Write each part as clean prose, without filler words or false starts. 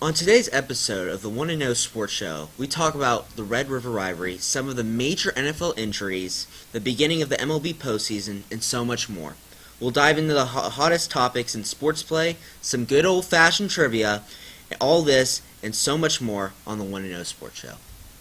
On today's episode of the 1-0 Sports Show, we talk about the Red River rivalry, some of the major NFL injuries, the beginning of the MLB postseason, and so much more. We'll dive into the hottest topics in sports play, some good old-fashioned trivia, all this and so much more on the 1-0 Sports Show.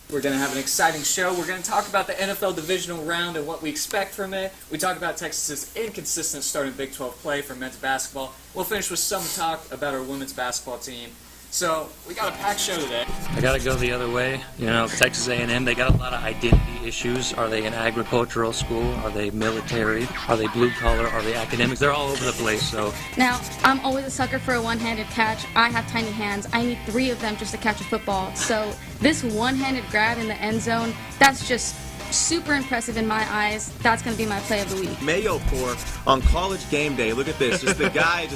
We're going to have an exciting show. We're going to talk about the NFL divisional round and what we expect from it. We talk about Texas's inconsistent start in Big 12 play for men's basketball. We'll finish with some talk about our women's basketball team. So we got a packed show today. I got to go the other way. You know, Texas A&M, they got a lot of identity issues. Are they an agricultural school? Are they military? Are they blue collar? Are they academics? They're all over the place. So now, I'm always a sucker for a one-handed catch. I have tiny hands. I need 3 of them just to catch a football. So this one-handed grab in the end zone, that's just super impressive in my eyes. That's going to be my play of the week. Mayo pour on college game day. Look at this. Just the guy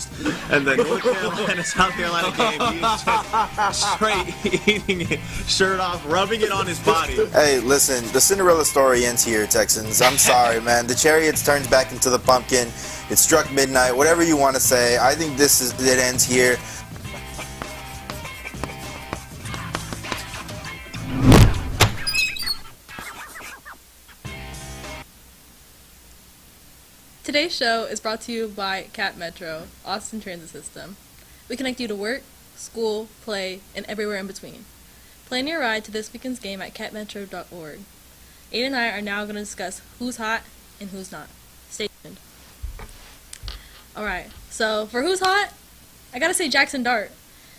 and the North Carolina, South Carolina game, he's just straight eating it, shirt off, rubbing it on his body. Hey, listen, the Cinderella story ends here, Texans. I'm sorry, man. The chariots turns back into the pumpkin. It struck midnight. Whatever you want to say. I think it ends here. Today's show is brought to you by Cat Metro, Austin Transit System. We connect you to work, school, play, and everywhere in between. Plan your ride to this weekend's game at catmetro.org. Aiden and I are now going to discuss who's hot and who's not. Stay tuned. Alright, so for who's hot, I gotta say Jackson Dart.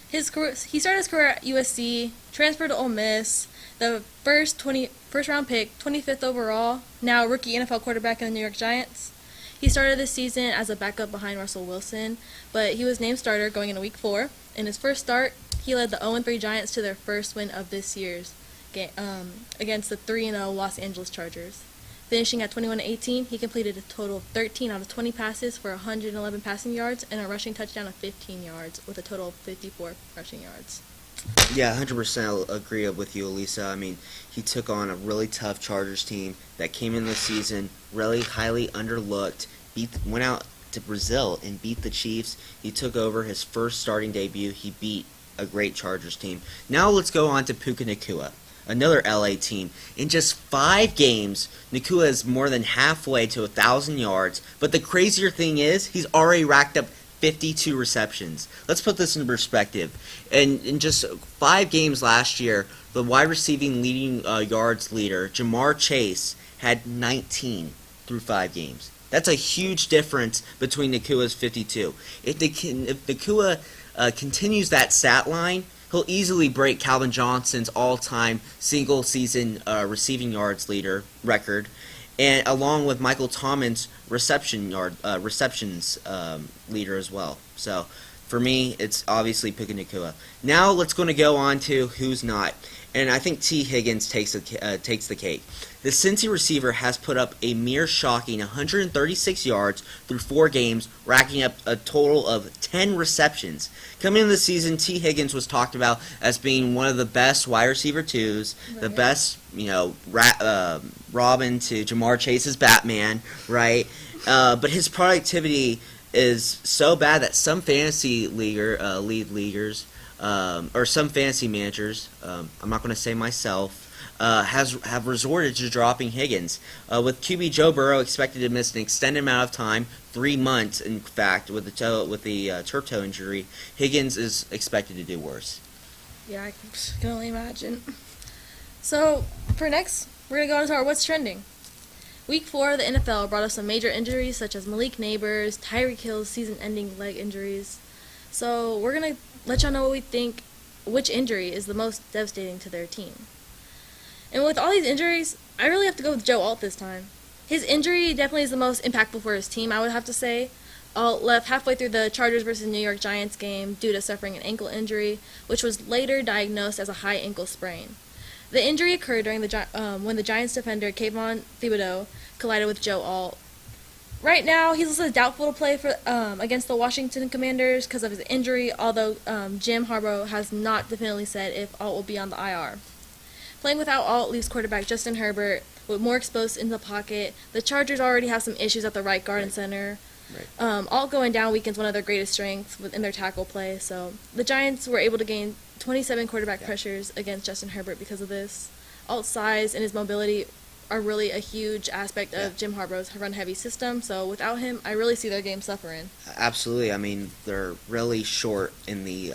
He started his career at USC, transferred to Ole Miss, the first round pick, 25th overall, now rookie NFL quarterback in the New York Giants. He started this season as a backup behind Russell Wilson, but he was named starter going into Week 4. In his first start, he led the 0-3 Giants to their first win of this year's game against the 3-0 Los Angeles Chargers. Finishing at 21-18, he completed a total of 13 out of 20 passes for 111 passing yards and a rushing touchdown of 15 yards with a total of 54 rushing yards. Yeah, 100% agree with you, Elisa. I mean, he took on a really tough Chargers team that came in this season really highly underlooked, went out to Brazil and beat the Chiefs. He took over his first starting debut. He beat a great Chargers team. Now let's go on to Puka Nacua, another LA team. In just 5 games, Nacua is more than halfway to 1,000 yards, but the crazier thing is he's already racked up 52 receptions. Let's put this in perspective. In just 5 games last year, the wide receiving leading yards leader, Jamar Chase, had 19 through 5 games. That's a huge difference between Nacua's 52. If Nacua continues that stat line, he'll easily break Calvin Johnson's all-time single-season receiving yards leader record, and along with Michael Thomas' receptions leader as well. So for me, it's obviously Puka Nacua. Now let's go on to who's not, and I think T. Higgins takes the cake. The Cincy receiver has put up a mere shocking 136 yards through 4 games, racking up a total of 10 receptions. Coming into the season, T. Higgins was talked about as being one of the best wide receiver 2s, right. The best, Robin to Jamar Chase's Batman, right? But his productivity is so bad that some fantasy leaguers, or some fantasy managers, I'm not going to say myself, have resorted to dropping Higgins. With QB Joe Burrow expected to miss an extended amount of time, 3 months in fact, with the turf toe injury, Higgins is expected to do worse. Yeah, I can only imagine. So, for next, we're going to go into our What's Trending. Week 4 of the NFL brought us some major injuries such as Malik Neighbors, Tyreek Hill's season-ending leg injuries. So, we're going to let y'all know what we think, which injury is the most devastating to their team. And with all these injuries, I really have to go with Joe Alt this time. His injury definitely is the most impactful for his team, I would have to say. Alt left halfway through the Chargers versus New York Giants game due to suffering an ankle injury, which was later diagnosed as a high ankle sprain. The injury occurred during when the Giants defender Kayvon Thibodeau collided with Joe Alt. Right now, he's listed as doubtful to play for against the Washington Commanders because of his injury, although Jim Harbaugh has not definitively said if Alt will be on the IR. Playing without Alt leaves quarterback Justin Herbert with more exposed in the pocket. The Chargers already have some issues at the right guard and center. Right. All going down weakens one of their greatest strengths in their tackle play. So the Giants were able to gain 27 quarterback pressures against Justin Herbert because of this. Alt's size and his mobility are really a huge aspect of Jim Harbaugh's run-heavy system. So without him, I really see their game suffering. Absolutely. I mean, they're really short in the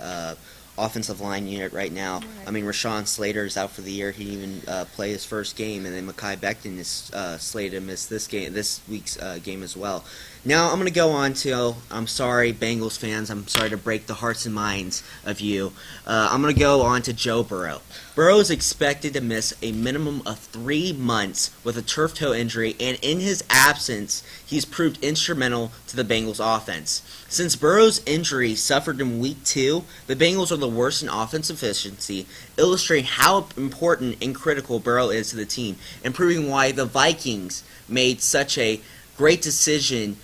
offensive line unit right now. Right. I mean, Rashawn Slater is out for the year. He didn't even play his first game, and then Mekhi Becton is slated to miss this week's game as well. Now I'm going to go on to, I'm sorry, Bengals fans, I'm sorry to break the hearts and minds of you. I'm going to go on to Joe Burrow. Burrow is expected to miss a minimum of 3 months with a turf toe injury, and in his absence, he's proved instrumental to the Bengals offense. Since Burrow's injury suffered in Week 2, the Bengals are the worst in offense efficiency, illustrating how important and critical Burrow is to the team, and proving why the Vikings made such a great decision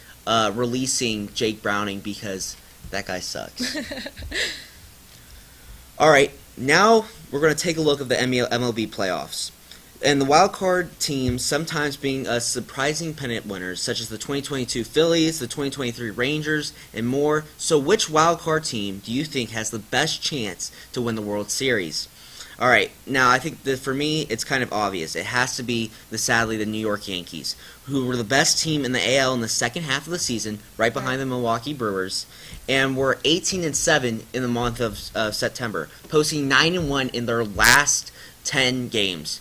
releasing Jake Browning, because that guy sucks. All right, now we're going to take a look at the MLB playoffs. And the wild card teams sometimes being surprising pennant winners, such as the 2022 Phillies, the 2023 Rangers, and more. So which wild card team do you think has the best chance to win the World Series? All right, now I think that for me, it's kind of obvious. It has to be, sadly, the New York Yankees, who were the best team in the AL in the second half of the season, right behind the Milwaukee Brewers, and were 18-7 in the month of September, posting 9-1 in their last 10 games.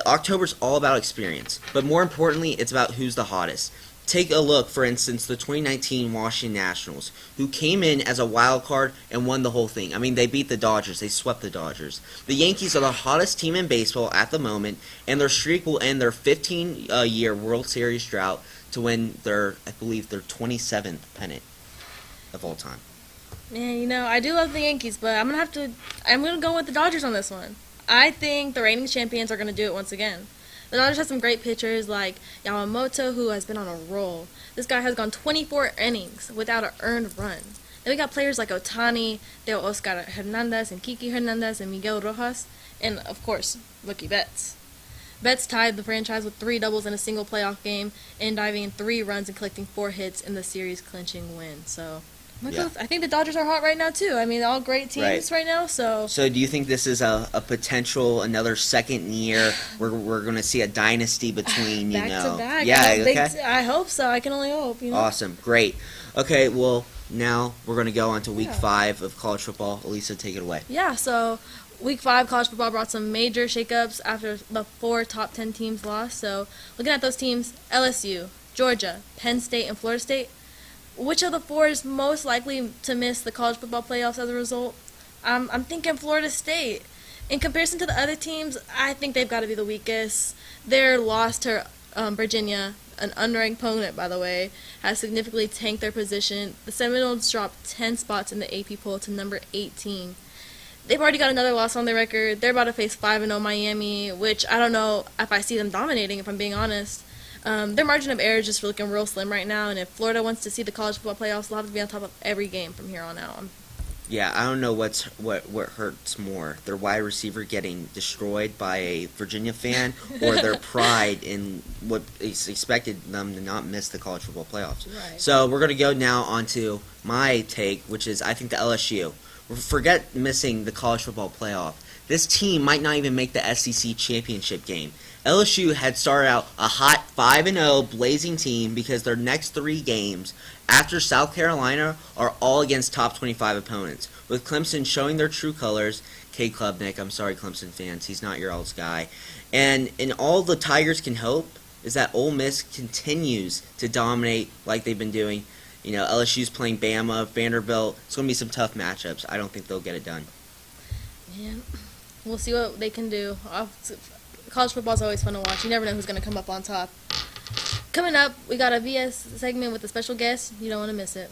October's all about experience, but more importantly, it's about who's the hottest. Take a look, for instance, the 2019 Washington Nationals, who came in as a wild card and won the whole thing. I mean, they beat the Dodgers. They swept the Dodgers. The Yankees are the hottest team in baseball at the moment, and their streak will end their 15-year World Series drought to win their 27th pennant of all time. Man, I do love the Yankees, but I'm gonna go with the Dodgers on this one. I think the reigning champions are gonna do it once again. The Dodgers have some great pitchers like Yamamoto, who has been on a roll. This guy has gone 24 innings without an earned run. Then we got players like Otani, Teo Oscar Hernandez, and Kiki Hernandez, and Miguel Rojas, and, of course, Mookie Betts. Betts tied the franchise with 3 doubles in a single playoff game, and diving in 3 runs and collecting 4 hits in the series-clinching win. So I think the Dodgers are hot right now, too. I mean, all great teams right now. So do you think this is a potential, another second year where we're going to see a dynasty between, back to back? Yeah, okay. I hope so. I can only hope. Awesome. Great. Okay, well, now we're going to go on to Week 5 of college football. Elisa, take it away. Yeah, so Week 5 college football brought some major shakeups after the 4 top 10 teams lost. So looking at those teams, LSU, Georgia, Penn State, and Florida State, which of the 4 is most likely to miss the college football playoffs as a result? I'm thinking Florida State. In comparison to the other teams, I think they've got to be the weakest. Their loss to Virginia, an unranked opponent, by the way, has significantly tanked their position. The Seminoles dropped 10 spots in the AP poll to number 18. They've already got another loss on their record. They're about to face 5-0 Miami, which I don't know if I see them dominating, if I'm being honest. Their margin of error is just looking real slim right now, and if Florida wants to see the college football playoffs, they'll have to be on top of every game from here on out. Yeah, I don't know what hurts more, their wide receiver getting destroyed by a Virginia fan, or their pride in what is expected them to not miss the college football playoffs. Right. So we're going to go now on to my take, which is I think the LSU. Forget missing the college football playoff. This team might not even make the SEC championship game. LSU had started out a hot 5-0 blazing team because their next 3 games after South Carolina are all against top 25 opponents, with Clemson showing their true colors. K. Klubnik, I'm sorry, Clemson fans, he's not your all's guy. And all the Tigers can hope is that Ole Miss continues to dominate like they've been doing. LSU's playing Bama, Vanderbilt. It's going to be some tough matchups. I don't think they'll get it done. Yeah, we'll see what they can do. College football is always fun to watch. You never know who's going to come up on top. Coming up, we got a VS segment with a special guest. You don't want to miss it.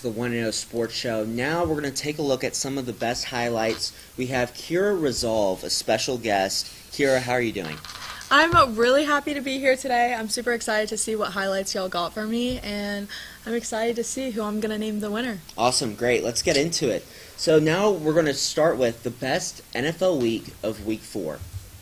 the 1-0 Sports Show. Now we're going to take a look at some of the best highlights. We have Kira Resolve, a special guest. Kira, how are you doing? I'm really happy to be here today. I'm super excited to see what highlights y'all got for me, and I'm excited to see who I'm going to name the winner. Awesome, great. Let's get into it. So now we're going to start with the best NFL week of Week 4.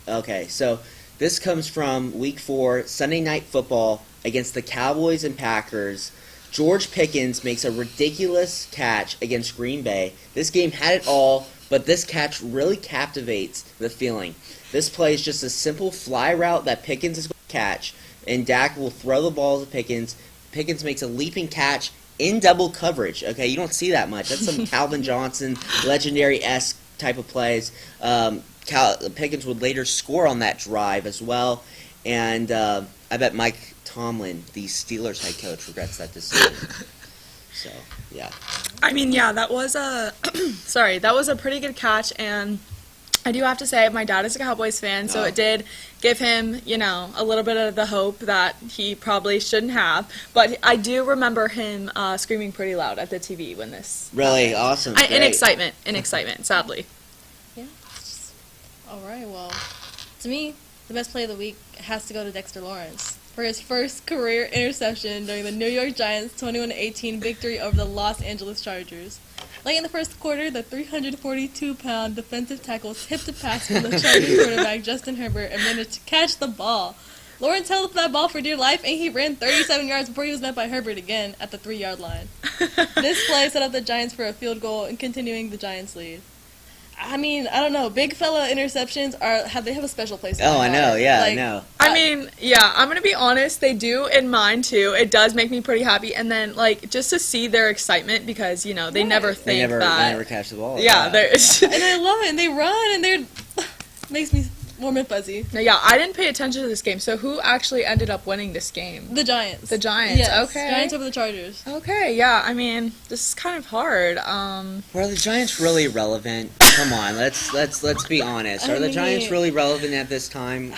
Okay, so this comes from Week 4, Sunday Night Football against the Cowboys and Packers. George Pickens makes a ridiculous catch against Green Bay. This game had it all, but this catch really captivates the feeling. This play is just a simple fly route that Pickens is going to catch, and Dak will throw the ball to Pickens. Pickens makes a leaping catch in double coverage. Okay, you don't see that much. That's some Calvin Johnson, legendary-esque type of plays. Pickens would later score on that drive as well, and I bet Mike Tomlin, the Steelers head coach, regrets that decision. So, yeah. I mean, yeah, that was a that was a pretty good catch, and I do have to say my dad is a Cowboys fan, so it did give him, a little bit of the hope that he probably shouldn't have. But I do remember him screaming pretty loud at the TV when this Really awesome. in excitement, sadly. Yeah. All right, well, to me, the best play of the week has to go to Dexter Lawrence for his first career interception during the New York Giants' 21-18 victory over the Los Angeles Chargers. Late in the first quarter, the 342-pound defensive tackle tipped a pass from the Chargers quarterback Justin Herbert and managed to catch the ball. Lawrence held that ball for dear life, and he ran 37 yards before he was met by Herbert again at the 3-yard line. This play set up the Giants for a field goal and continuing the Giants' lead. I mean, I don't know. Big fella interceptions have a special place in my I know. heart. Yeah, I know. I mean, yeah, I'm going to be honest. They do in mine, too. It does make me pretty happy. And then, just to see their excitement because, they never think They never that. catch the ball. Yeah. And I love it. And they run, and they're makes me warm and fuzzy. No, yeah, I didn't pay attention to this game. So who actually ended up winning this game? The Giants. The Giants. Yes. Okay. Giants over the Chargers. Okay, yeah. I mean, this is kind of hard. Were the Giants really relevant? Come on, let's be honest. Are the Giants really relevant at this time?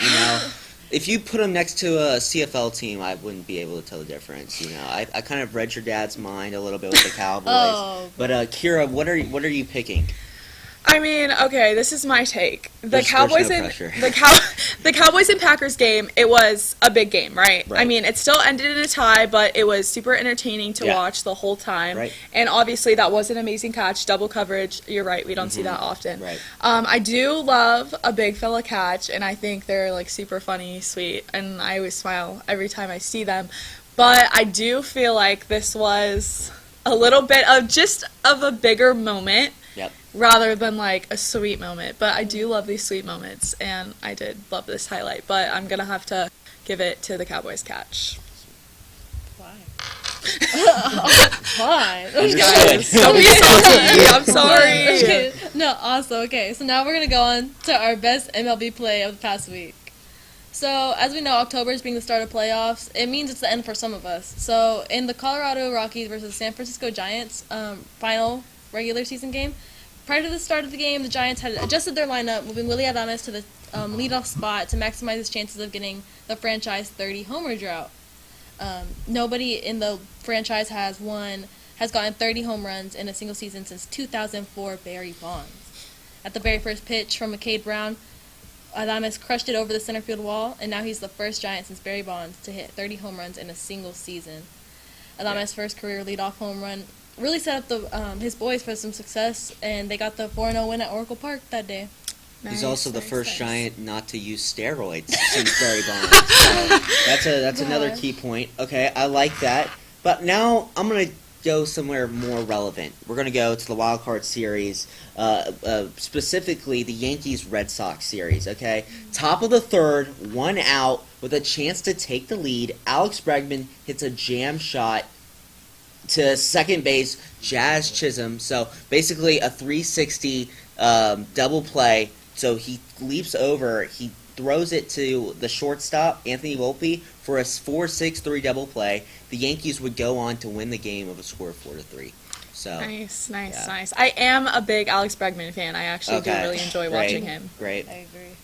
If you put them next to a CFL team, I wouldn't be able to tell the difference. I kind of read your dad's mind a little bit with the Cowboys. But Kira, what are you picking? I mean, okay, this is my take. There's no pressure. The Cowboys and Packers game, it was a big game, right? Right. I mean, it still ended in a tie, but it was super entertaining to watch the whole time. Right. And obviously, that was an amazing catch, double coverage. You're right, we don't see that often. Right. I do love a big fella catch, and I think they're super funny, sweet, and I always smile every time I see them. But I do feel like this was a little bit of a bigger moment. Yep. Rather than a sweet moment. But I do love these sweet moments, and I did love this highlight. But I'm going to have to give it to the Cowboys catch. Why? Why? Guys, don't be salty. I'm sorry. Okay. No, awesome. Okay, so now we're going to go on to our best MLB play of the past week. So, as we know, October is being the start of playoffs. It means it's the end for some of us. So, in the Colorado Rockies versus San Francisco Giants final regular season game, prior to the start of the game, the Giants had adjusted their lineup, moving Willie Adames to the leadoff spot to maximize his chances of getting the franchise 30 homer drought. Nobody in the franchise has gotten 30 home runs in a single season since 2004 Barry Bonds. At the very first pitch from McCade Brown, Adames crushed it over the center field wall, and now he's the first Giant since Barry Bonds to hit 30 home runs in a single season. Adames' first career leadoff home run really set up his boys for some success, and they got the 4-0 win at Oracle Park that day. He's also the first Giant not to use steroids since Barry Bonds. So that's another key point. Okay, I like that. But now I'm going to go somewhere more relevant. We're going to go to the Wild Card Series, specifically the Yankees-Red Sox series, okay? Top of the third, 1 out, with a chance to take the lead. Alex Bregman hits a jam shot to second base, Jazz Chisholm. So basically a 360 double play. So he leaps over, he throws it to the shortstop, Anthony Volpe, for a 4-6-3 double play. The Yankees would go on to win the game of a score of 4-3. So Nice. yeah. I am a big Alex Bregman fan. I actually do Okay. really enjoy Great. watching him. Great. I agree.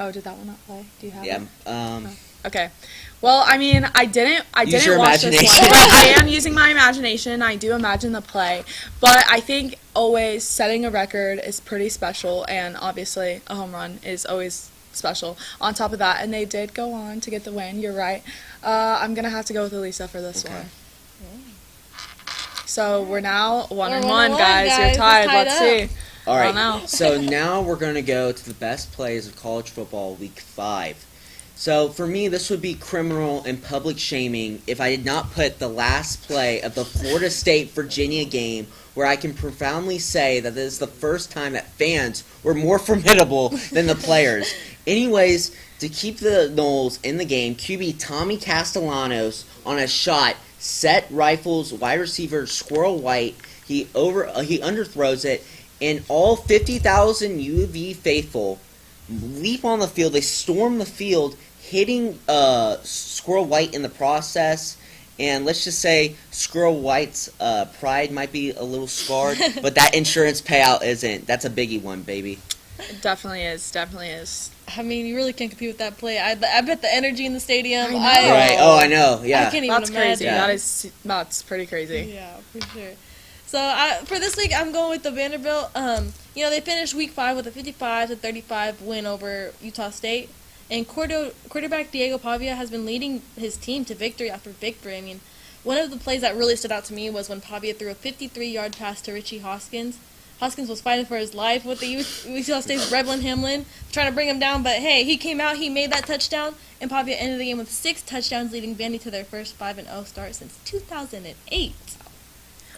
Oh, did that one not play? Do you have Yeah. it? Okay. Well, I mean, I didn't Use your watch this imagination. one. But I am using my imagination. I do imagine the play. But I think always setting a record is pretty special, and obviously a home run is always special. On top of that, and they did go on to get the win. You're right. I'm going to have to go with Elisa for this one. So we're now 1-1, guys. You're tied. Let's see. All I don't right. know. So now we're going to go to the best plays of college football week 5. So for me, this would be criminal and public shaming if I did not put the last play of the Florida State-Virginia game, where I can profoundly say that this is the first time that fans were more formidable than the players. Anyways, to keep the Noles in the game, QB Tommy Castellanos on a shot set rifles wide receiver Squirrel White. He underthrows it, and all 50,000 U of V faithful leap on the field. They storm the field, hitting Squirrel White in the process. And let's just say Squirrel White's pride might be a little scarred, but that insurance payout isn't. That's a biggie one, baby. It definitely is. Definitely is. I mean, you really can't compete with that play. I bet the energy in the stadium. I know. Right. Oh, I know. Yeah. I can't even That's imagine. crazy. Yeah. That's pretty crazy. Yeah, for sure. So for this week, I'm going with the Vanderbilt. They finished week 5 with a 55-35 win over Utah State, and quarterback Diego Pavia has been leading his team to victory after victory. I mean, one of the plays that really stood out to me was when Pavia threw a 53-yard pass to Richie Hoskins. Hoskins was fighting for his life with the Utah State's Brevlin Hamlin, trying to bring him down, but hey, he came out, he made that touchdown, and Pavia ended the game with 6 touchdowns, leading Vandy to their first 5-0 start since 2008.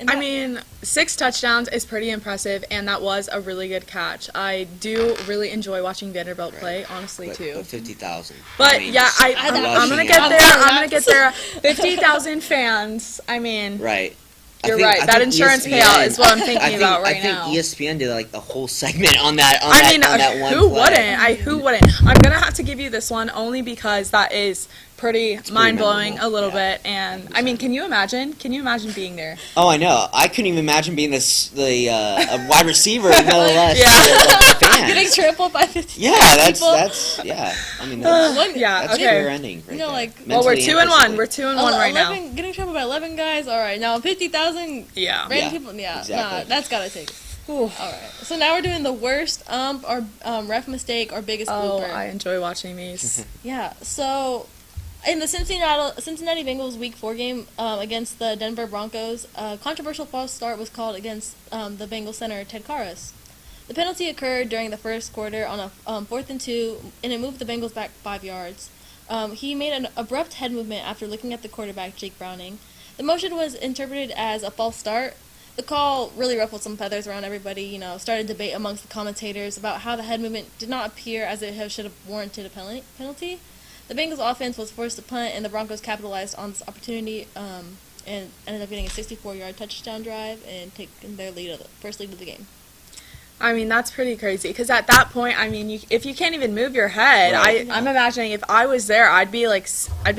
I mean, 6 touchdowns is pretty impressive, and that was a really good catch. I do really enjoy watching Vanderbilt play, honestly, too. But 50,000. But, I mean, yeah, just I'm going to rushing get out. there. I'm going to get there. 50,000 fans. I mean, Right. you're right. That insurance payout is what I'm thinking about right now. I think ESPN did like the whole segment on that. On that one who play. wouldn't? Who wouldn't? I'm going to have to give you this one only because that is pretty mind-blowing memorable. a little Yeah. bit. And, I mean, can you imagine? Can you imagine being there? Oh, I know. I couldn't even imagine being a wide receiver, nonetheless. Yeah. The fans. Getting trampled by 50 Yeah, that's yeah. I mean, that's Yeah, that's okay. career ending. Right You know, there. like- Well, we're Mentally 2-1. and physically. We're 2-1 right now. Getting trampled by 11 guys? All right, now 50,000 Yeah. random Yeah, people? Yeah, exactly. nah, that's got to take it. Ooh. All right, so now we're doing the worst or ref mistake or biggest Oh, blooper. I enjoy watching these. Yeah, so in the Cincinnati Bengals Week 4 game against the Denver Broncos, a controversial false start was called against the Bengals center Ted Karras. The penalty occurred during the first quarter on a 4th and 2, and it moved the Bengals back 5 yards. He made an abrupt head movement after looking at the quarterback, Jake Browning. The motion was interpreted as a false start. The call really ruffled some feathers around everybody, started debate amongst the commentators about how the head movement did not appear as it should have warranted a penalty. The Bengals offense was forced to punt, and the Broncos capitalized on this opportunity and ended up getting a 64-yard touchdown drive and taking their first lead of the game. I mean, that's pretty crazy. Because at that point, I mean, if you can't even move your head, Right. I'm imagining if I was there, I'd be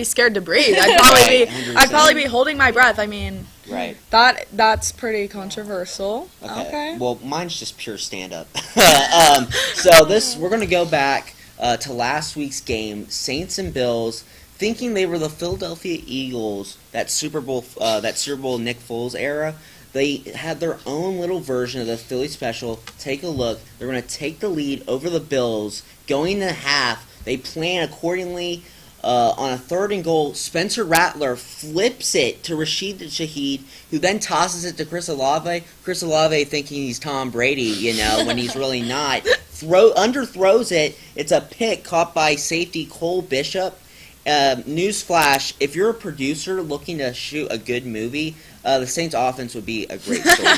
scared to breathe. I'd probably be holding my breath. I mean, Right. that's pretty controversial. Okay. Well, mine's just pure stand-up. We're gonna go back to last week's game, Saints and Bills. Thinking they were the Philadelphia Eagles, that Super Bowl Nick Foles era. They had their own little version of the Philly special. Take a look. They're going to take the lead over the Bills. Going to half, they plan accordingly. On a 3rd and goal, Spencer Rattler flips it to Rashid Shaheed, who then tosses it to Chris Olave. Chris Olave thinking he's Tom Brady, when he's really not. Underthrows it. It's a pick caught by safety Cole Bishop. Newsflash, if you're a producer looking to shoot a good movie, the Saints offense would be a great story.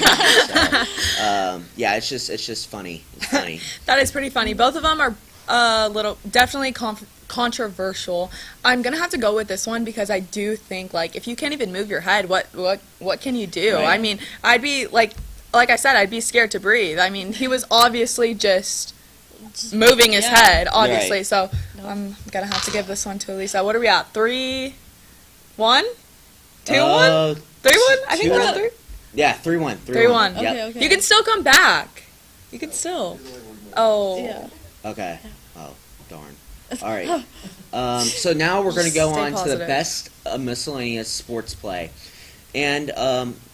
It's just funny. It's funny. That is pretty funny. Both of them are definitely controversial. I'm gonna have to go with this one because I do think if you can't even move your head, what can you do? Right. I mean, I'd be like I said, I'd be scared to breathe. I mean, he was obviously just moving his head, obviously. Right. So I'm gonna have to give this one to Elisa. What are we at? 3-1? 2-1? 3-1? I think we're at 3. Yeah, 3-1. 3-1. Yep. Okay. You can still come back. You can still. Oh. Yeah. Okay. Oh. Darn. All right. So now we're going to go Stay on to the positive. best miscellaneous sports play. And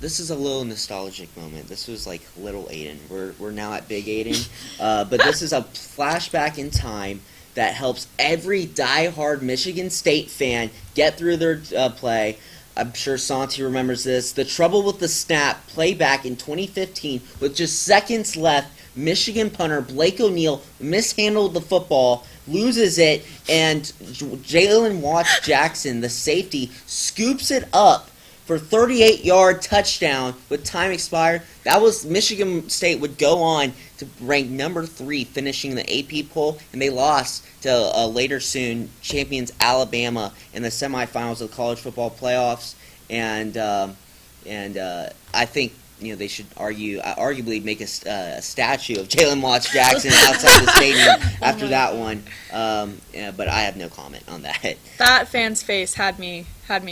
this is a little nostalgic moment. This was like little Aiden. We're now at big Aiden. But this is a flashback in time that helps every diehard Michigan State fan get through their play. I'm sure Santi remembers this. The trouble with the snap playback in 2015 with just seconds left. Michigan punter Blake O'Neill mishandled the football, loses it, and Jalen Watts Jackson, the safety, scoops it up for 38-yard touchdown with time expired. That was Michigan State would go on to rank number 3, finishing the AP poll, and they lost to later soon champions Alabama in the semifinals of the college football playoffs. And I think they should arguably make a statue of Jalen Watts Jackson outside the stadium after that one. But I have no comment on that. That fan's face had me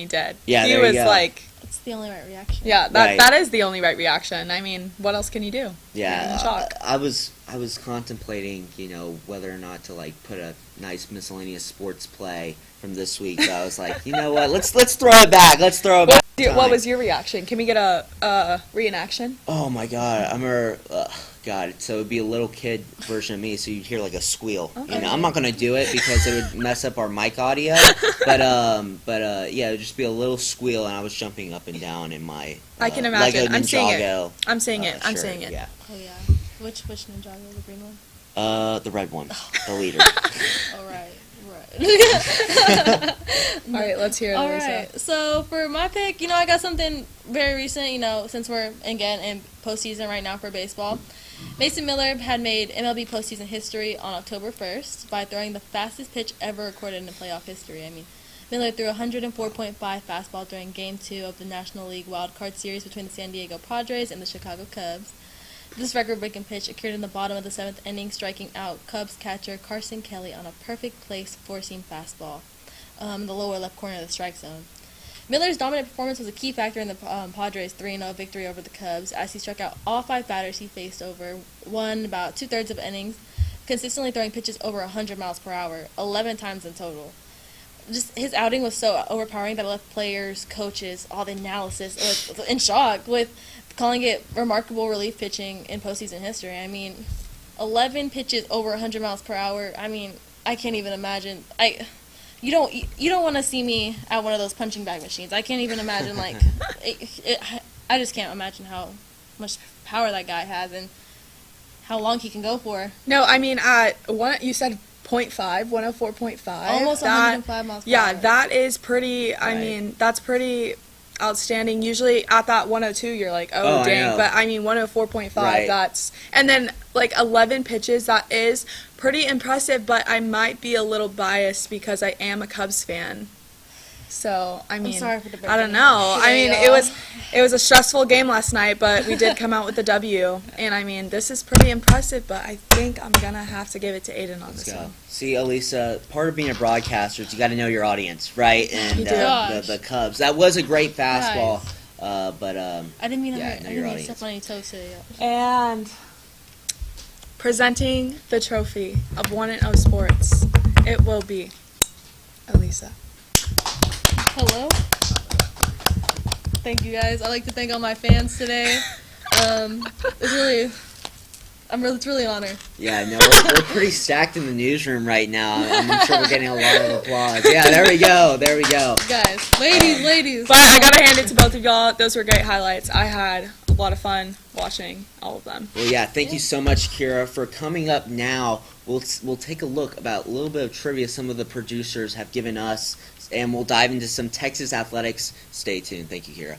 dead. Yeah, he there you was go. like, It's the only right reaction. yeah, Right. that is the only right reaction. I mean, what else can you do? Yeah, You're in shock. I was contemplating, whether or not to like put a nice miscellaneous sports play from this week. But I was like, you know what? Let's throw it back. Let's throw it back. What was your reaction? Can we get a reenaction? Oh my god! God. So it'd be a little kid version of me. So you'd hear like a squeal. Okay. I'm not gonna do it because it would mess up our mic audio. But yeah, it'd just be a little squeal, and I was jumping up and down in my. I can imagine. Lego I'm seeing it. Ninjago, I'm seeing it. I'm shirt. seeing it. Yeah. Oh yeah. Which Ninjago? The green one? The red one, the leader. Oh right. All right, let's hear it, All Lisa. right. So for my pick, I got something very recent. Since we're again in postseason right now for baseball, Mason Miller had made MLB postseason history on October 1st by throwing the fastest pitch ever recorded in playoff history. Miller threw 104.5 fastball during Game 2 of the National League Wild Card Series between the San Diego Padres and the Chicago Cubs. This record-breaking pitch occurred in the bottom of the 7th inning, striking out Cubs catcher Carson Kelly on a perfect place four-seam fastball in the lower left corner of the strike zone. Miller's dominant performance was a key factor in the Padres' 3-0 victory over the Cubs, as he struck out all 5 batters he faced over, won about two-thirds of innings, consistently throwing pitches over 100 miles per hour, 11 times in total. Just his outing was so overpowering that it left players, coaches, all the analysis in shock, with calling it remarkable relief pitching in postseason history. 11 pitches over 100 miles per hour. I can't even imagine. You don't want to see me at one of those punching bag machines. I can't even imagine I just can't imagine how much power that guy has and how long he can go for. No, you said 104.5. Almost 105 miles per hour. Yeah, that is pretty. Right. That's pretty outstanding. Usually at that 102, you're like, Oh, I dang. know. But 104.5. Right. That's, and then 11 pitches. That is pretty impressive. But I might be a little biased because I am a Cubs fan. So I'm sorry for the I don't know. today, It was a stressful game last night, but we did come out with the W. And this is pretty impressive. But I think I'm gonna have to give it to Aiden on Let's this go. one. See, Elisa, part of being a broadcaster is you got to know your audience, right? And You do. the Cubs. That was a great fastball, but I didn't mean yeah, to, know I your didn't mean to audience. step on any toes today. And presenting the trophy of 1-0 Sports, it will be Elisa. Hello. Thank you guys. I'd like to thank all my fans today. It's really an honor. yeah, no, we're pretty stacked in the newsroom right now. I'm sure we're getting a lot of applause. Yeah, there we go. Guys, ladies. But I gotta hand it to both of y'all. Those were great highlights. I had a lot of fun watching all of them. Well, yeah, thank you so much, Kira, for coming up now. We'll take a look about a little bit of trivia some of the producers have given us, and we'll dive into some Texas athletics. Stay tuned. Thank you, Kira.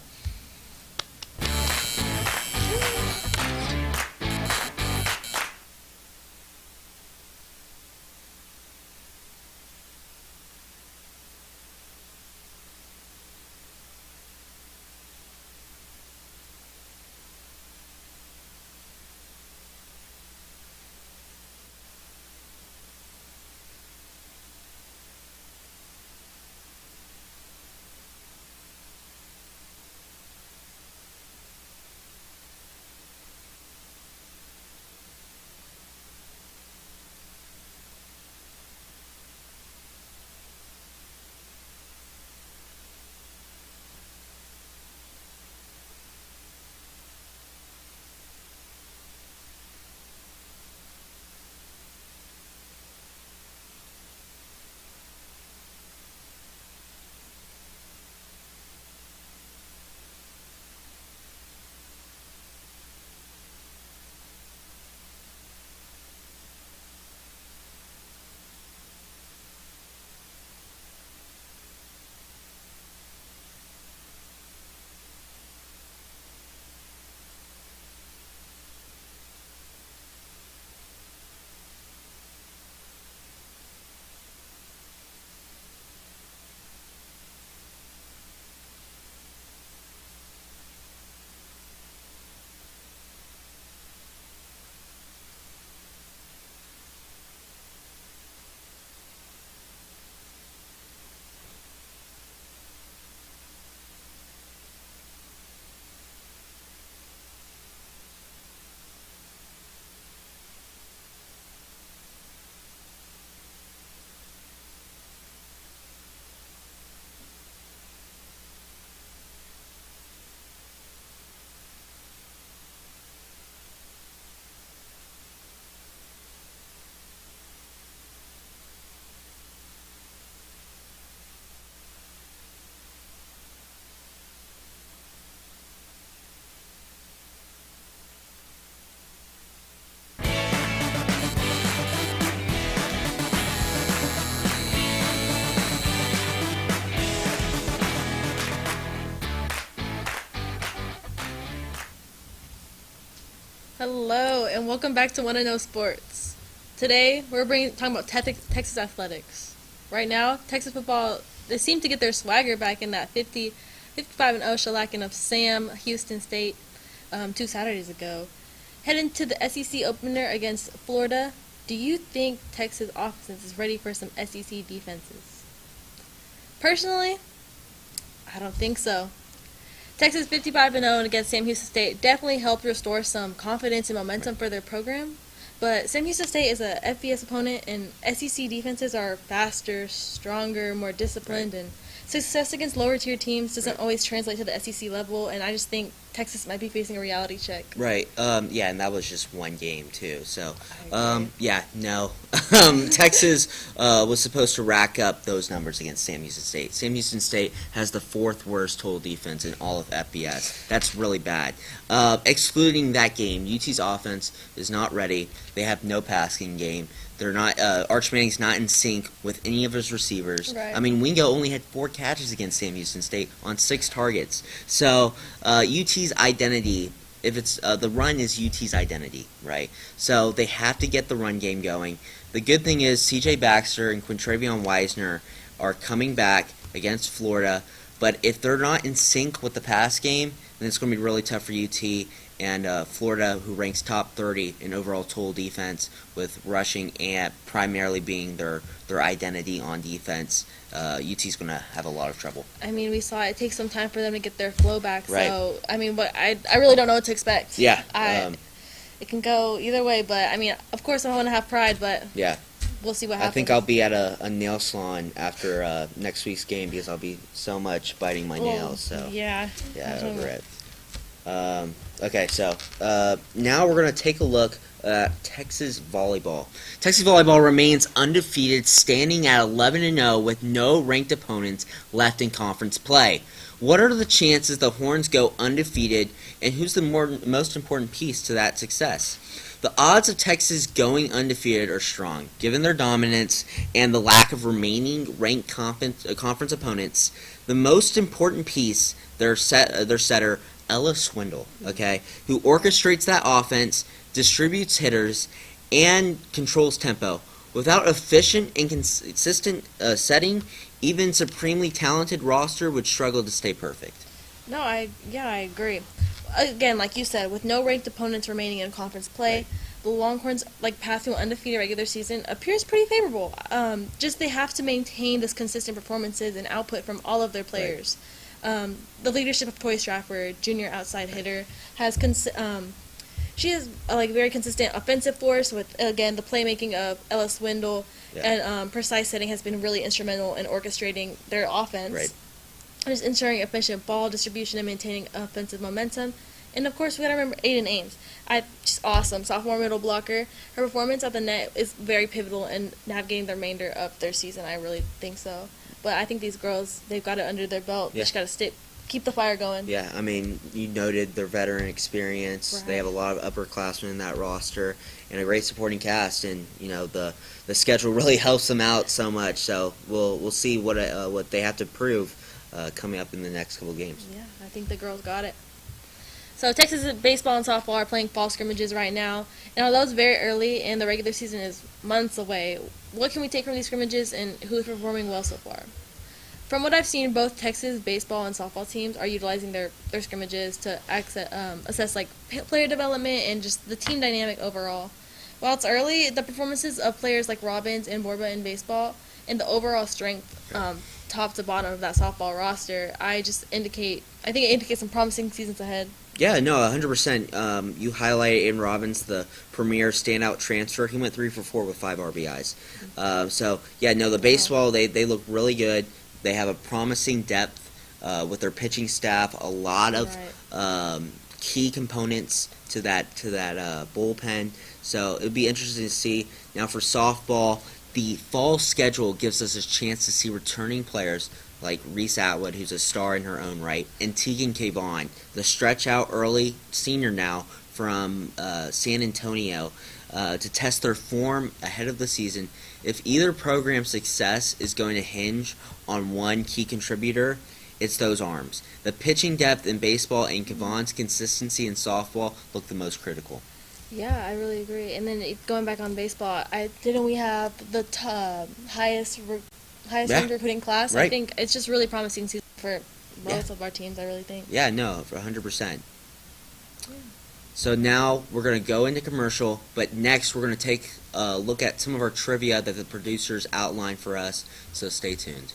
Hello, and welcome back to Wanna Know Sports. Today, we're talking about Texas athletics. Right now, Texas football, they seem to get their swagger back in that 55-0 shellacking of Sam Houston State 2 Saturdays ago. Heading to the SEC opener against Florida, do you think Texas offense is ready for some SEC defenses? Personally, I don't think so. Texas 55-0 against Sam Houston State definitely helped restore some confidence and momentum for their program. But Sam Houston State is a FBS opponent, and SEC defenses are faster, stronger, more disciplined, and success against lower tier teams doesn't always translate to the SEC level. And I just think Texas might be facing a reality check. Right. Yeah, and that was just one game too. So, yeah, no. Texas was supposed to rack up those numbers against Sam Houston State. Sam Houston State has the 4th worst total defense in all of FBS. That's really bad. Excluding that game, UT's offense is not ready. They have no passing game. They're not. Arch Manning's not in sync with any of his receivers. Right. I mean, Wingo only had 4 catches against Sam Houston State on 6 targets. So UT's identity, if it's the run, is UT's identity, right? So they have to get the run game going. The good thing is C.J. Baxter and Quintravion Wisner are coming back against Florida. But if they're not in sync with the pass game, then it's going to be really tough for UT and Florida, who ranks top 30 in overall total defense, with rushing and primarily being their identity on defense. UT's going to have a lot of trouble. I mean, we saw it takes some time for them to get their flow back. Right. So, I mean, but I really don't know what to expect. Yeah. It can go either way, but, I mean, of course I want to have pride, but Yeah. we'll see what happens. I think I'll be at a nail salon after next week's game because I'll be so much biting my nails. So Yeah. over it. Okay, so now we're going to take a look at Texas volleyball. Texas volleyball remains undefeated, standing at 11-0 with no ranked opponents left in conference play. What are the chances the Horns go undefeated, and who's the most important piece to that success? The odds of Texas going undefeated are strong, given their dominance and the lack of remaining ranked conference opponents. The most important piece, their setter, Ella Swindle, okay, who orchestrates that offense, distributes hitters, and controls tempo. Without efficient and consistent setting, even supremely talented roster would struggle to stay perfect. No, I agree. Again, like you said, with no ranked opponents remaining in conference play, Right. the Longhorns' path to an undefeated regular season appears pretty favorable. Just they have to maintain this consistent performances and output from all of their players. The leadership of Toy Stratford, junior outside hitter, has she has a very consistent offensive force with, again, the playmaking of Ella Swindle, and precise setting has been really instrumental in orchestrating their offense. Right. Just ensuring efficient ball distribution and maintaining offensive momentum. And of course, we gotta remember Aiden Ames. She's awesome, sophomore middle blocker. Her performance at the net is very pivotal in navigating the remainder of their season. I really think so. But I think these girls, they've got it under their belt. They just gotta keep the fire going. Yeah, I mean, you noted their veteran experience. Right. They have a lot of upperclassmen in that roster and a great supporting cast. And the schedule really helps them out so much. So we'll see what they have to prove coming up in the next couple games. Yeah, I think the girls got it. So Texas baseball and softball are playing fall scrimmages right now, and although it's very early and the regular season is months away, what can we take from these scrimmages and who is performing well so far? From what I've seen, both Texas baseball and softball teams are utilizing their scrimmages to assess player development and just the team dynamic overall. While it's early, the performances of players like Robbins and Borba in baseball and the overall strength top to bottom of that softball roster, I think it indicates some promising seasons ahead. Yeah, no, 100%. You highlighted Aiden Robbins, the premier standout transfer. He went 3 for 4 with 5 RBIs. The baseball, they look really good. They have a promising depth with their pitching staff, a lot of key components to that bullpen. So it would be interesting to see. Now for softball, the fall schedule gives us a chance to see returning players like Reese Atwood, who's a star in her own right, and Tegan K. Vaughn, the stretch out early senior now from San Antonio, to test their form ahead of the season. If either program's success is going to hinge on one key contributor, it's those arms. The pitching depth in baseball and Vaughn's consistency in softball look the most critical. Yeah, I really agree. And then going back on baseball, didn't we have the highest Yeah. recruiting class? I Right. think it's just really promising season for both of our teams. I really think. Yeah, no, for 100%. So now we're going to go into commercial, but next we're going to take a look at some of our trivia that the producers outlined for us, so stay tuned.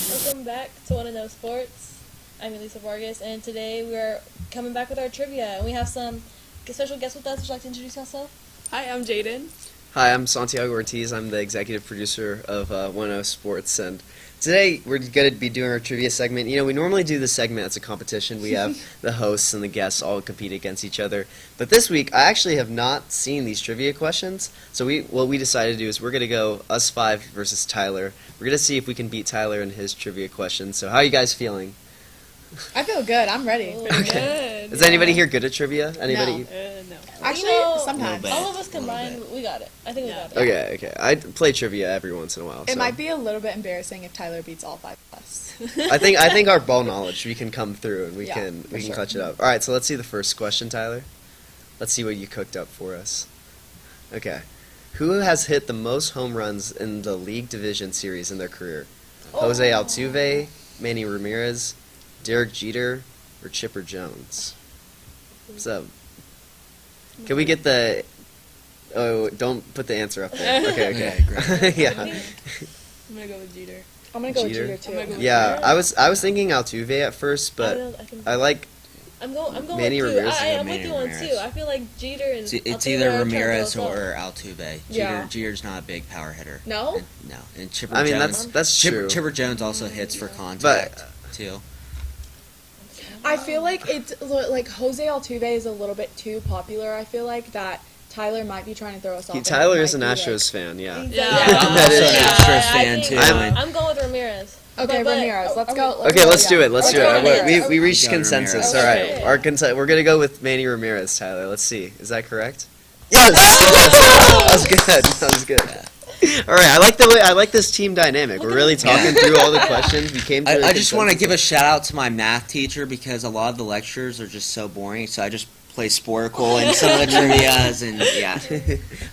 Welcome back to One of Those Sports. I'm Elisa Vargas, and today we are coming back with our trivia. And we have some special guests with us. Would you like to introduce yourself? Hi, I'm Jaden. Hi, I'm Santiago Ortiz. I'm the executive producer of 10 Sports, and today we're going to be doing our trivia segment. You know, we normally do this segment as a competition. We have the hosts and the guests all compete against each other. But this week, I actually have not seen these trivia questions. So what we decided to do is we're going to go us five versus Tyler. We're going to see if we can beat Tyler in his trivia questions. So how are you guys feeling? I feel good. I'm ready. Okay. Is anybody here good at trivia? Anybody? No. Actually, You know, sometimes. all of us combined, we got it. I think we got it. Okay. I play trivia every once in a while. It so. might be a little bit embarrassing if Tyler beats all five of us. I think our ball knowledge, we can come through and we Yeah, can sure. clutch it up. All right, so let's see the first question, Tyler. Let's see what you cooked up for us. Okay. Who has hit the most home runs in the League Division Series in their career? Jose Altuve, Manny Ramirez, Derek Jeter, or Chipper Jones? So, can we get the... Oh, don't put the answer up there. Okay. Yeah. I'm gonna go with Jeter. I'm gonna go Jeter? with Jeter too. Yeah, I was thinking Altuve at first, but I like... I'm going Manny with Ramirez. I'm Manny with you on Ramirez. two. I feel like Jeter and It's Altuve either are trying to Ramirez throw us or off. Altuve. Yeah. Jeter's not a big power hitter. No? No, and Chipper I mean, Jones. that's true. Chipper Jones also hits for contact too. I feel like it's like Jose Altuve is a little bit too popular. I feel like that Tyler might be trying to throw us off. Tyler is an Might be, like- Astros fan, yeah. Yeah. I'm That also is- an Yeah, Astros I fan think- too. I'm going with Ramirez. Okay, But- Ramirez. Let's go. Okay, let's do it. Let's Okay, do it. Ramirez. We reached Go consensus. Ramirez. All right, Okay. we're gonna go with Manny Ramirez. Tyler, let's see. Is that correct? Yes. That was good. That was good. All right, I like this team dynamic. We're really talking through all the questions. We came to. I just want to give a shout out to my math teacher because a lot of the lectures are just so boring. So I just play Sporkle and some of the trivia's and yeah.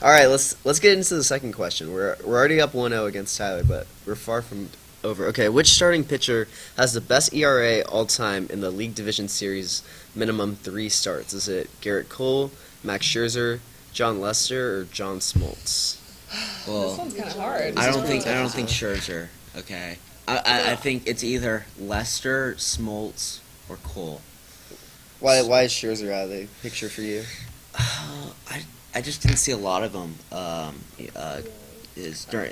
All right, let's get into the second question. We're already up 1-0 against Tyler, but we're far from over. Okay, which starting pitcher has the best ERA all time in the League Division Series minimum 3 starts? Is it Garrett Cole, Max Scherzer, John Lester, or John Smoltz? This Well, one's kind of hard. I don't think Scherzer. Okay, I think it's either Lester, Smoltz, or Cole. Why is Scherzer out of the picture for you? I just didn't see a lot of them.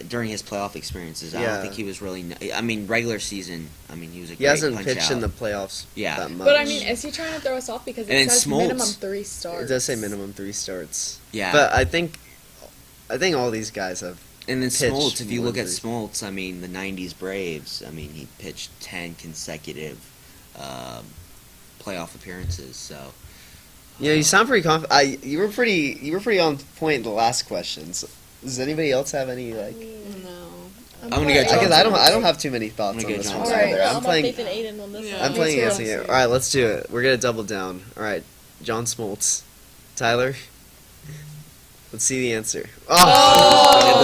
During his playoff experiences, I Yeah. don't think he was really. I mean, regular season. I mean, he was a He great hasn't punch pitched out. in the playoffs Yeah. that much. But I mean, is he trying to throw us off because And it then says Smoltz. minimum 3 starts? it does say minimum 3 starts. Yeah, But I think all these guys have. and then pitched Smoltz. If you more look than at three. Smoltz, I mean, the '90s Braves. I mean, he pitched 10 consecutive playoff appearances. So You know, you sound pretty confident. You were pretty on point in the last questions. Does anybody else have any like? No. I'm gonna go Because John I don't have too many thoughts I'm on gonna this go one John either. Smoltz. I'm playing. faith in Aiden on this Yeah. one. I'm playing Me too. against you. All right, let's do it. We're gonna double down. All right, John Smoltz, Tyler. Let's see the answer. it Oh,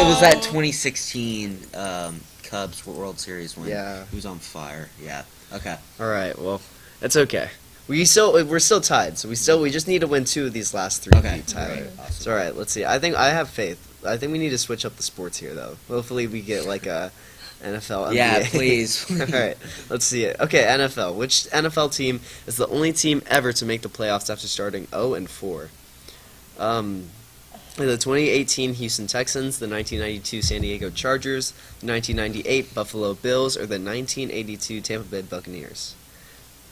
was that 2016 Cubs World Series win. Yeah. He was on fire. Yeah. Okay. All right. Well, that's okay. We're still tied, so we just need to win 2 of these last 3. Okay. Beat Tyler. Great. Awesome. So all right, let's see. I think I have faith. I think we need to switch up the sports here, though. Hopefully, we get like a NFL. NBA. Yeah, please. All right, let's see it. Okay, NFL. Which NFL team is the only team ever to make the playoffs after starting 0-4? The 2018 Houston Texans, the 1992 San Diego Chargers, the 1998 Buffalo Bills, or the 1982 Tampa Bay Buccaneers?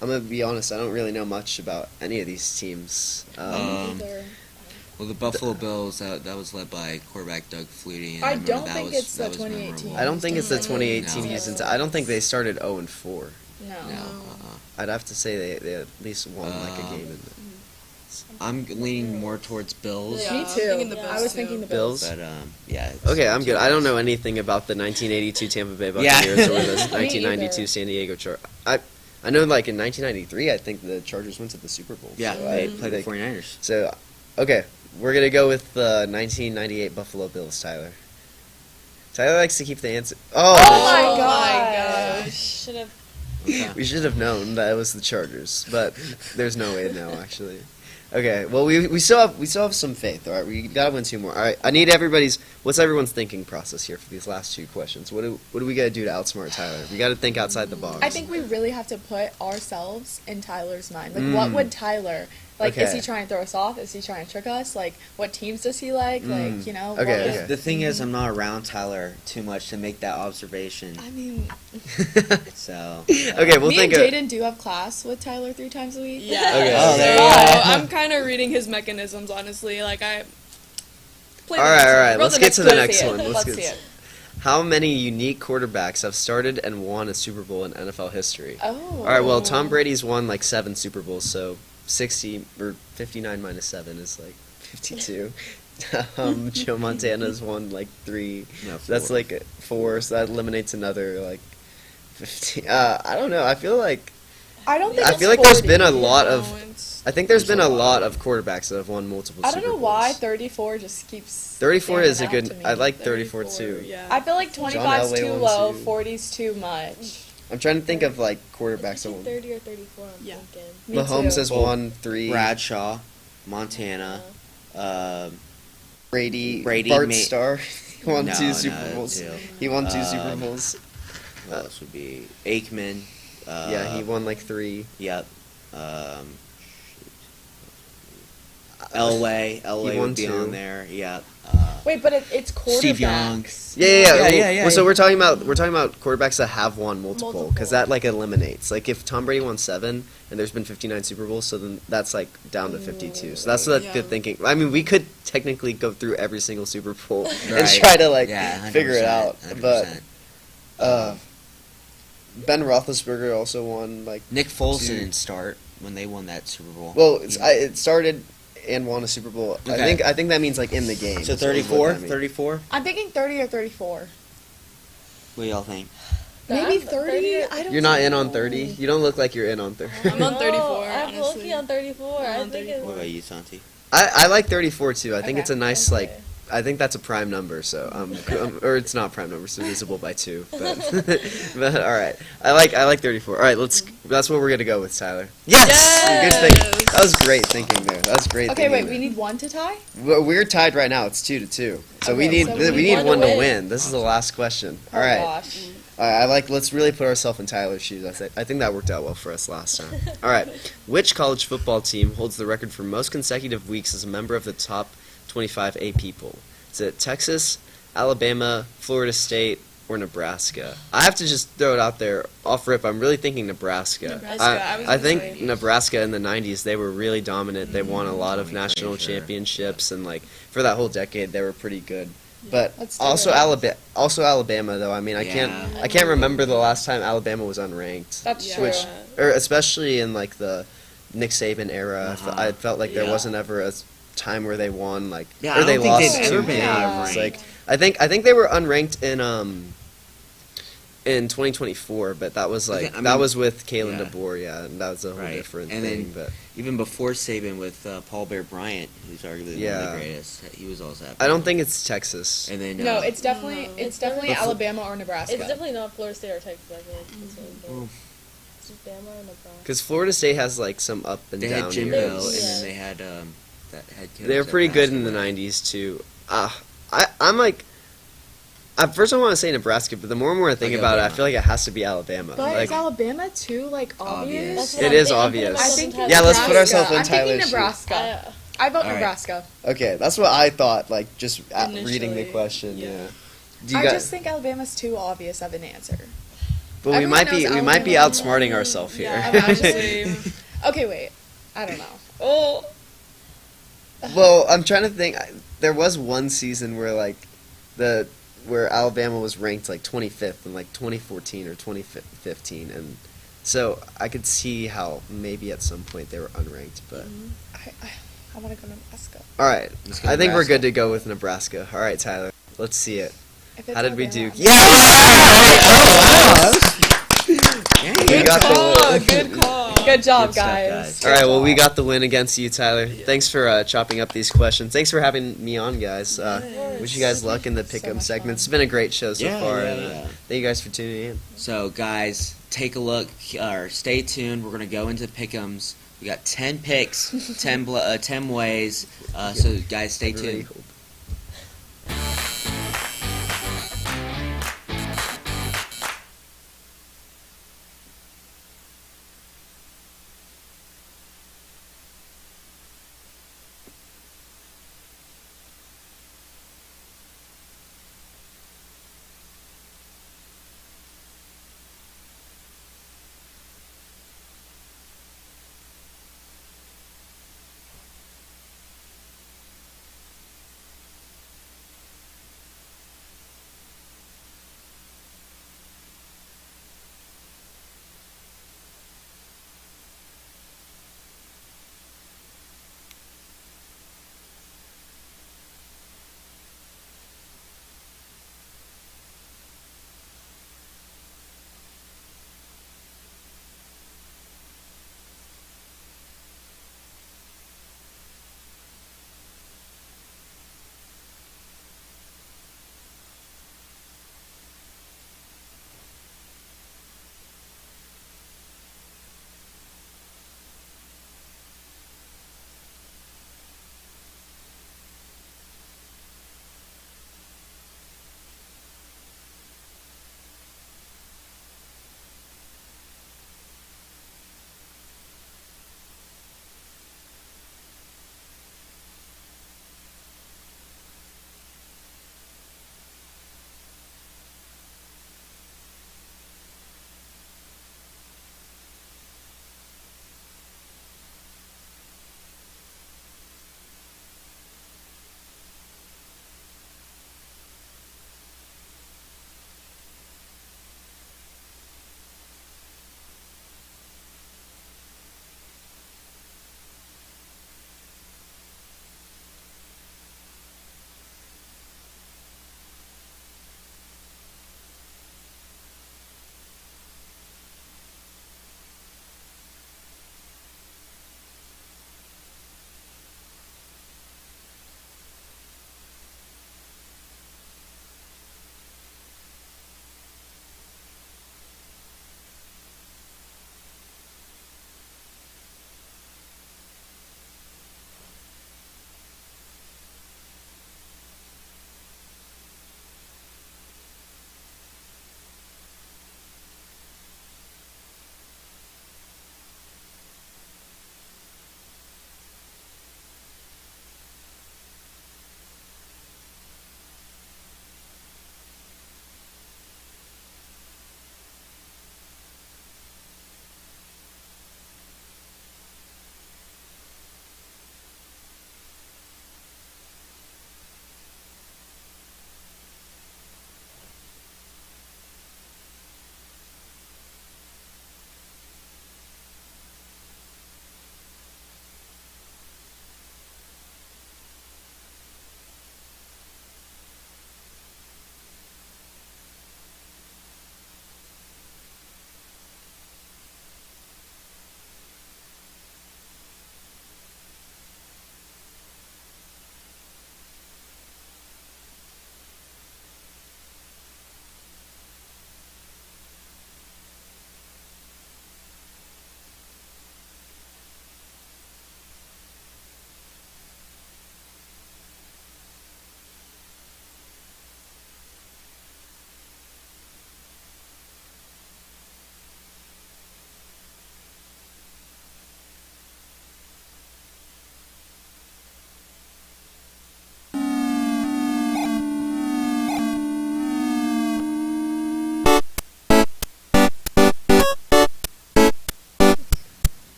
I'm gonna be honest. I don't really know much about any of these teams. Well, the Buffalo Bills, that was led by quarterback Doug Flutie. And I remember don't that think was- it's the that was 2018. memorable. I don't think it's the 2018 No. Houston. I don't think they started 0-4. No. No, I'd have to say they at least won like a game in the I'm leaning more towards Bills. Me too. thinking the I Bills was too. thinking the Bills. Bills. But yeah. it's- Okay, I'm good. I don't know anything about the 1982 Tampa Bay Yeah. Buccaneers or the Me 1992 either. San Diego Chargers. I know, like in 1993, I think the Chargers went to the Super Bowl. Yeah, so they I played the think- 49ers. So, okay, we're gonna go with the 1998 Buffalo Bills. Tyler. Tyler likes to keep the answer. Oh my Oh gosh. gosh. Should have. Okay. We should have known that it was the Chargers, but there's no way to know actually. Okay, well we still have some faith. All right, we gotta win 2 more. All right, I need what's everyone's thinking process here for these last 2 questions? What do we gotta do to outsmart Tyler? We gotta think outside the box. I think we really have to put ourselves in Tyler's mind. Like, what would Tyler like? Is Okay. he trying to throw us off? Is he trying to trick us? Like, what teams does he like? Like, you know. Okay, what would- okay. The thing is, I'm not around Tyler too much to make that observation. I mean, So. Okay, we'll me think and of. Jaden do have class with Tyler 3 times a week. Yeah. Okay. Oh, there you So, go. I'm kind of reading his mechanisms, honestly. Like, I. All right. Roll Let's get to the next see it. one. Let's get- see it. How many unique quarterbacks have started and won a Super Bowl in NFL history? Oh. All right. Well, Tom Brady's won like 7 Super Bowls, so 60 or 59 minus 7 is like 52. Joe Montana's won like 3. No, That's 4. like 4, so that eliminates another like 50. I don't know. I feel like I don't think. I it's feel like there's 40. been a lot of. No, it's I think there's been a lot of quarterbacks that have won multiple I Super don't know Bowls. why 34 just keeps. 34 is a standing out good. to me. I like 34 too. Yeah. I feel like 25's Elway too won low, two. 40's too much. I'm trying to think of like It's quarterbacks that between won. 30 or 34, I'm Yeah. thinking. Me Mahomes too. has won 3. Bradshaw, Montana. Brady. Brady Bart ma- Starr. He won No, 2 no, Super Bowls. two. He won 2 Super Bowls. What else would be Aikman? Yeah, he won like 3. Yep. Elway. Elway won would be 2. on there. Yep. Wait, but it's quarterbacks. Steve Young. Yeah. Yeah. Well, so we're talking about quarterbacks that have won multiple because Multiple. that like eliminates. Like if Tom Brady won 7 and there's been 59 Super Bowls, so then that's like down to 52. So that's Yeah. good thinking. I mean, we could technically go through every single Super Bowl and Right. try to like Yeah, figure it 100%, out. 100%. But Ben Roethlisberger also won like. Nick Foles Two. didn't start when they won that Super Bowl. Well, it started and won a Super Bowl. Okay. I think that means like in the game. So is what 34? that means. 34? I'm thinking 30 or 34. What do y'all think? Maybe I'm 30? I don't You're not in know. on 30. You don't look like you're in on 30. I'm on 34, I'm honestly. low-key on 34. I'm I on think 34. What about you, Santi? I like 34 too. I think Okay. it's a nice Okay. like. I think that's a prime number. So or it's not prime number, so divisible by 2. But but all right. I like 34. All right, that's what we're gonna go with, Tyler. Yes. Yes! Good thinking. That was great thinking there. That's great. Okay, wait, thinking we need 1 to tie? We're tied right now. It's 2-2. So we Okay, need so we we need need one one to to win. This is the last question. All Oh, right. gosh. I like. Let's really put ourselves in Tyler's shoes. I think that worked out well for us last time. All right. Which college football team holds the record for most consecutive weeks as a member of the top 25 AP poll? Is it Texas, Alabama, Florida State, or Nebraska? I have to just throw it out there off rip. I'm really thinking Nebraska. Nebraska, I was I gonna think say. Nebraska in the 90s, they were really dominant. They won a lot of national sure. championships, and like for that whole decade, they were pretty good. But Let's do also it. Alabama though. I mean, I can't remember the last time Alabama was unranked. That's Yeah. true. Which, or especially in like the Nick Saban era, I felt like there Yeah. wasn't ever a time where they won like Yeah, or I they don't think lost they've two ever been games. unranked. Like I think they were unranked in 2024, but that was like Okay, I that mean, was with Kalen yeah. DeBoer, yeah, and that was a whole Right. different And thing. then- But Even before Saban with Paul Bear Bryant, who's arguably one Yeah. of the greatest. He was also that. I don't think it's Texas. And then No, it's definitely No. it's definitely Before- Alabama or Nebraska. It's definitely not Florida State or Texas. I think. Well, It's just Bama or Nebraska. Because Florida State has like some up and they down had Jimbo, years. and Yeah. then they had that head coach. They were that pretty good passed in the away. 90s too. I'm like, at first I want to say Nebraska, but the more and more I think Like about it, I Alabama. feel like it has to be Alabama. But Like, is Alabama too like Obvious. obvious? That's what It I'm is thinking. I'm obvious. putting I myself think in Yeah, let's put Nebraska. ourselves in I'm thinking Tyler's shoes. Nebraska. I- I vote All right. Nebraska. okay, that's what I thought. Like just reading the Initially, question. yeah. Yeah. Do you I guys? just think Alabama's too obvious of an answer. But we everyone might be knows we might be Alabama. outsmarting ourselves here. Okay, wait. I don't know. Oh. Well, I'm trying to think. There was one season where like where Alabama was ranked like 25th in like 2014 or 2015, and so I could see how maybe at some point they were unranked. But I want to go to Nebraska. all right, Let's go I think we're Nebraska. good to go with Nebraska. All right, Tyler, let's see it. If it's How did we do? Alabama, Yeah! We got the win. Good call. Good job, Good stuff, guys. guys. All right, well, we got the win against you, Tyler. Thanks for chopping up these questions. Thanks for having me on, guys. Wish you guys luck in the pick'em much segment. fun. It's been a great show so Yeah, far. yeah, and, yeah. Thank you guys for tuning in. So, guys, take a look or stay tuned. We're gonna go into pick'ems. We got 10 picks, 10 ways. So, guys, stay Everybody tuned. hold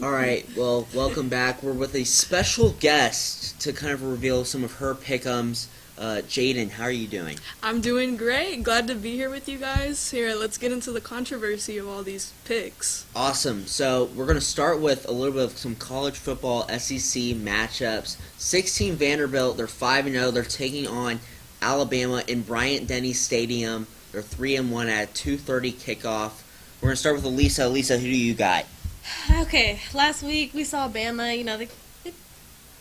All right, well, welcome back. We're with a special guest to kind of reveal some of her pick'ems. Jaden, how are you doing? I'm doing great. Glad to be here with you guys. Here, let's get into the controversy of all these picks. Awesome. So we're going to start with a little bit of some college football SEC matchups. 16 Vanderbilt, they're 5-0. They're taking on Alabama in Bryant-Denny Stadium. They're 3-1 at 2:30 kickoff. We're going to start with Elisa. Elisa, who do you got? Okay, last week we saw Bama, they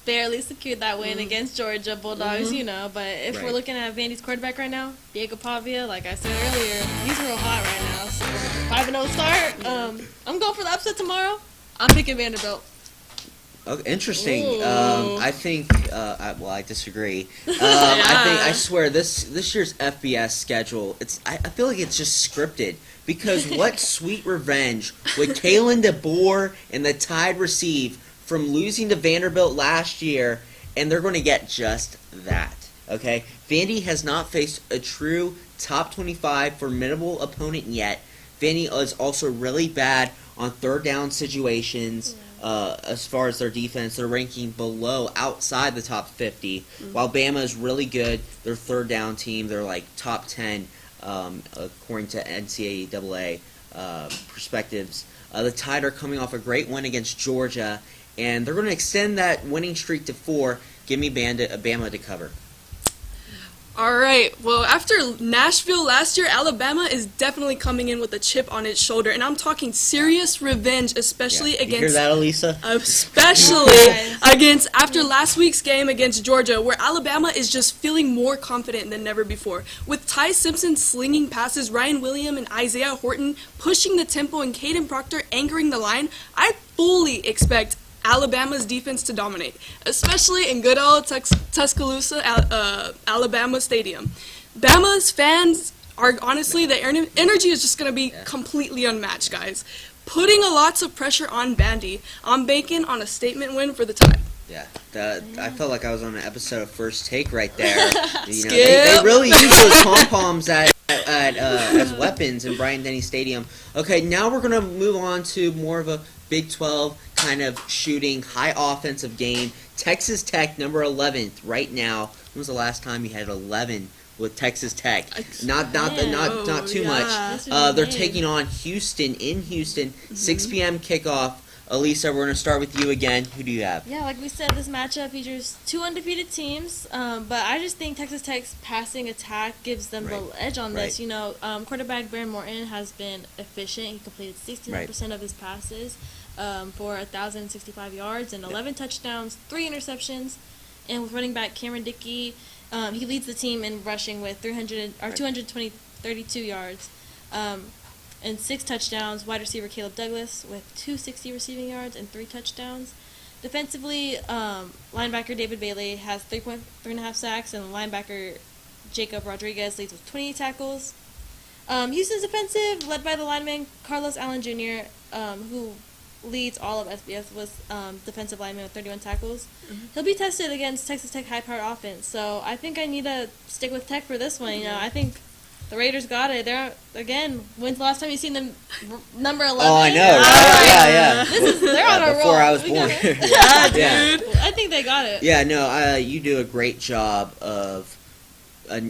barely secured that win against Georgia Bulldogs, but if we're looking at Vandy's quarterback right now, Diego Pavia, like I said earlier, he's real hot right now, so 5-0 start. I'm going for the upset tomorrow. I'm picking Vanderbilt. Okay, interesting. Ooh. I think. I disagree. I swear this year's FBS schedule. I feel like it's just scripted because what sweet revenge would Kalen DeBoer and the Tide receive from losing to Vanderbilt last year, and they're going to get just that. Okay, Vandy has not faced a true top 25 formidable opponent yet. Vandy is also really bad on third down situations. As far as their defense, they're ranking below, outside the top 50, while Bama is really good. Their third down team, they're like top 10 according to NCAA perspectives. The Tide are coming off a great win against Georgia, and they're going to extend that winning streak to 4. Give me Bama to cover. All right. Well, after Nashville last year, Alabama is definitely coming in with a chip on its shoulder, and I'm talking serious revenge, especially You hear that, Elisa? Against after last week's game against Georgia, where Alabama is just feeling more confident than never before. With Ty Simpson slinging passes, Ryan Williams and Isaiah Horton pushing the tempo, and Caden Proctor anchoring the line, I fully expect Alabama's defense to dominate, especially in good old Tuscaloosa, Alabama Stadium. Bama's fans are honestly, the energy is just going to be completely unmatched, guys. Putting a lots of pressure on Vandy. I'm banking on a statement win for the Tide. Yeah, I felt like I was on an episode of First Take right there. They really use those pom-poms as weapons in Bryant-Denny Stadium. Okay, now we're going to move on to more of a Big 12 kind of shooting, high offensive game. Texas Tech, number 11th right now. When was the last time you had 11 with Texas Tech? Not too much. They're taking on Houston in Houston, 6 p.m. kickoff. Elisa, we're going to start with you again. Who do you have? Yeah, like we said, this matchup features 2 undefeated teams, but I just think Texas Tech's passing attack gives them the edge on this. Quarterback Baron Morton has been efficient. He completed 69% of his passes for 1,065 yards and 11 touchdowns, 3 interceptions. And with running back Cameron Dickey, he leads the team in rushing with 232 yards. And 6 touchdowns. Wide receiver Caleb Douglas with 260 receiving yards and 3 touchdowns. Defensively, linebacker David Bailey has 3.5 sacks, and linebacker Jacob Rodriguez leads with 28 tackles. Houston's defensive, led by the lineman Carlos Allen Jr., who leads all of SBS with defensive lineman with 31 tackles. He'll be tested against Texas Tech high-powered offense, so I think I need to stick with Tech for this one. I think the Raiders got it. When's the last time you seen them number 11? Oh, I know, right? Yeah. They're on a roll. Before I was born. Yeah, dude. I think they got it. Yeah, no, you do a great job of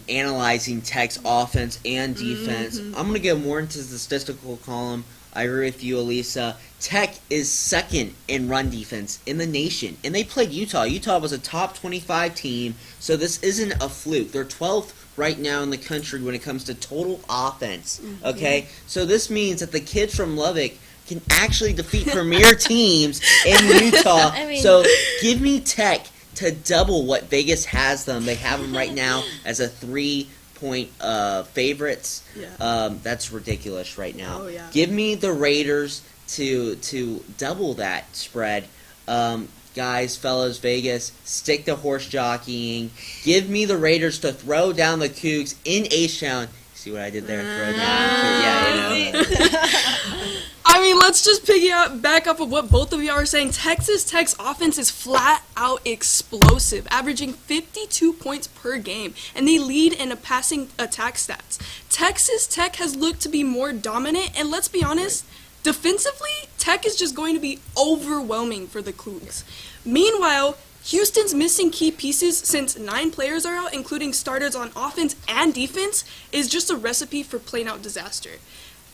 analyzing Tech's offense and defense. I'm going to get more into the statistical column. I agree with you, Elisa. Tech is second in run defense in the nation, and they played Utah. Utah was a top 25 team, so this isn't a fluke. They're 12th right now in the country when it comes to total offense, okay? So this means that the kids from Lubbock can actually defeat premier teams in Utah. So give me Tech to double what Vegas has them. They have them right now as a 3-point favorites. That's ridiculous right now. Give me the Raiders to double that spread. Guys, fellas, Vegas, stick to horse jockeying. Give me the Raiders to throw down the Cougs in H-Town. See what I did there? Throw down the Cougs. Yeah, I mean, let's just back up of what both of you are saying. Texas Tech's offense is flat out explosive, averaging 52 points per game, and they lead in a passing attack stats. Texas Tech has looked to be more dominant, and let's be honest, defensively, Tech is just going to be overwhelming for the Cougs. Meanwhile, Houston's missing key pieces since 9 players are out, including starters on offense and defense, is just a recipe for plain out disaster.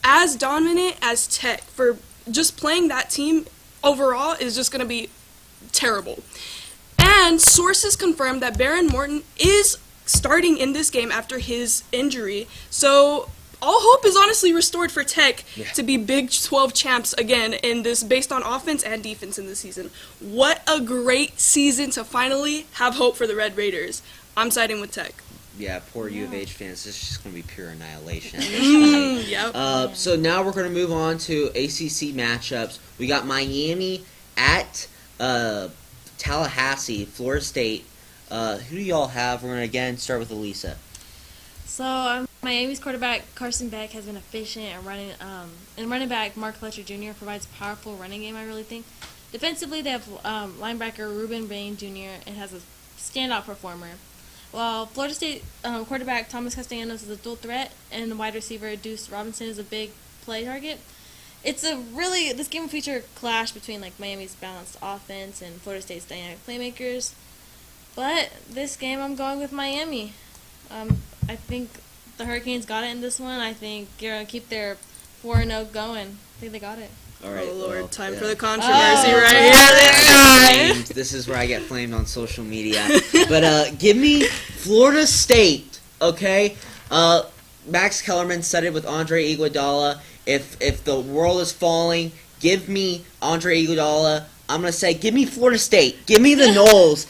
As dominant as Tech, for just playing that team overall is just going to be terrible. And sources confirm that Baron Morton is starting in this game after his injury. So all hope is honestly restored for Tech to be Big 12 champs again in this, based on offense and defense in the season. What a great season to finally have hope for the Red Raiders. I'm siding with Tech. Yeah, poor U of H fans. This is just going to be pure annihilation. Yep. So now we're going to move on to ACC matchups. We got Miami at Tallahassee, Florida State. Who do y'all have? We're going to again start with Elisa. So Miami's quarterback Carson Beck has been efficient at running, and running back Mark Fletcher Jr. provides powerful running game. I really think. Defensively, they have linebacker Ruben Bain Jr. and has a standout performer. While Florida State quarterback Thomas Castellanos is a dual threat, and wide receiver Deuce Robinson is a big play target. It's this game will feature a clash between like Miami's balanced offense and Florida State's dynamic playmakers. But this game, I'm going with Miami. I think the Hurricanes got it in this one. I think you're going to keep their 4-0 going. I think they got it. All right, Oh, Lord, well, time yeah. for the controversy right here. This is where I get flamed on social media. But give me Florida State, okay? Max Kellerman said it with Andre Iguodala. If the world is falling, give me Andre Iguodala. I'm going to say, give me Florida State. Give me the Noles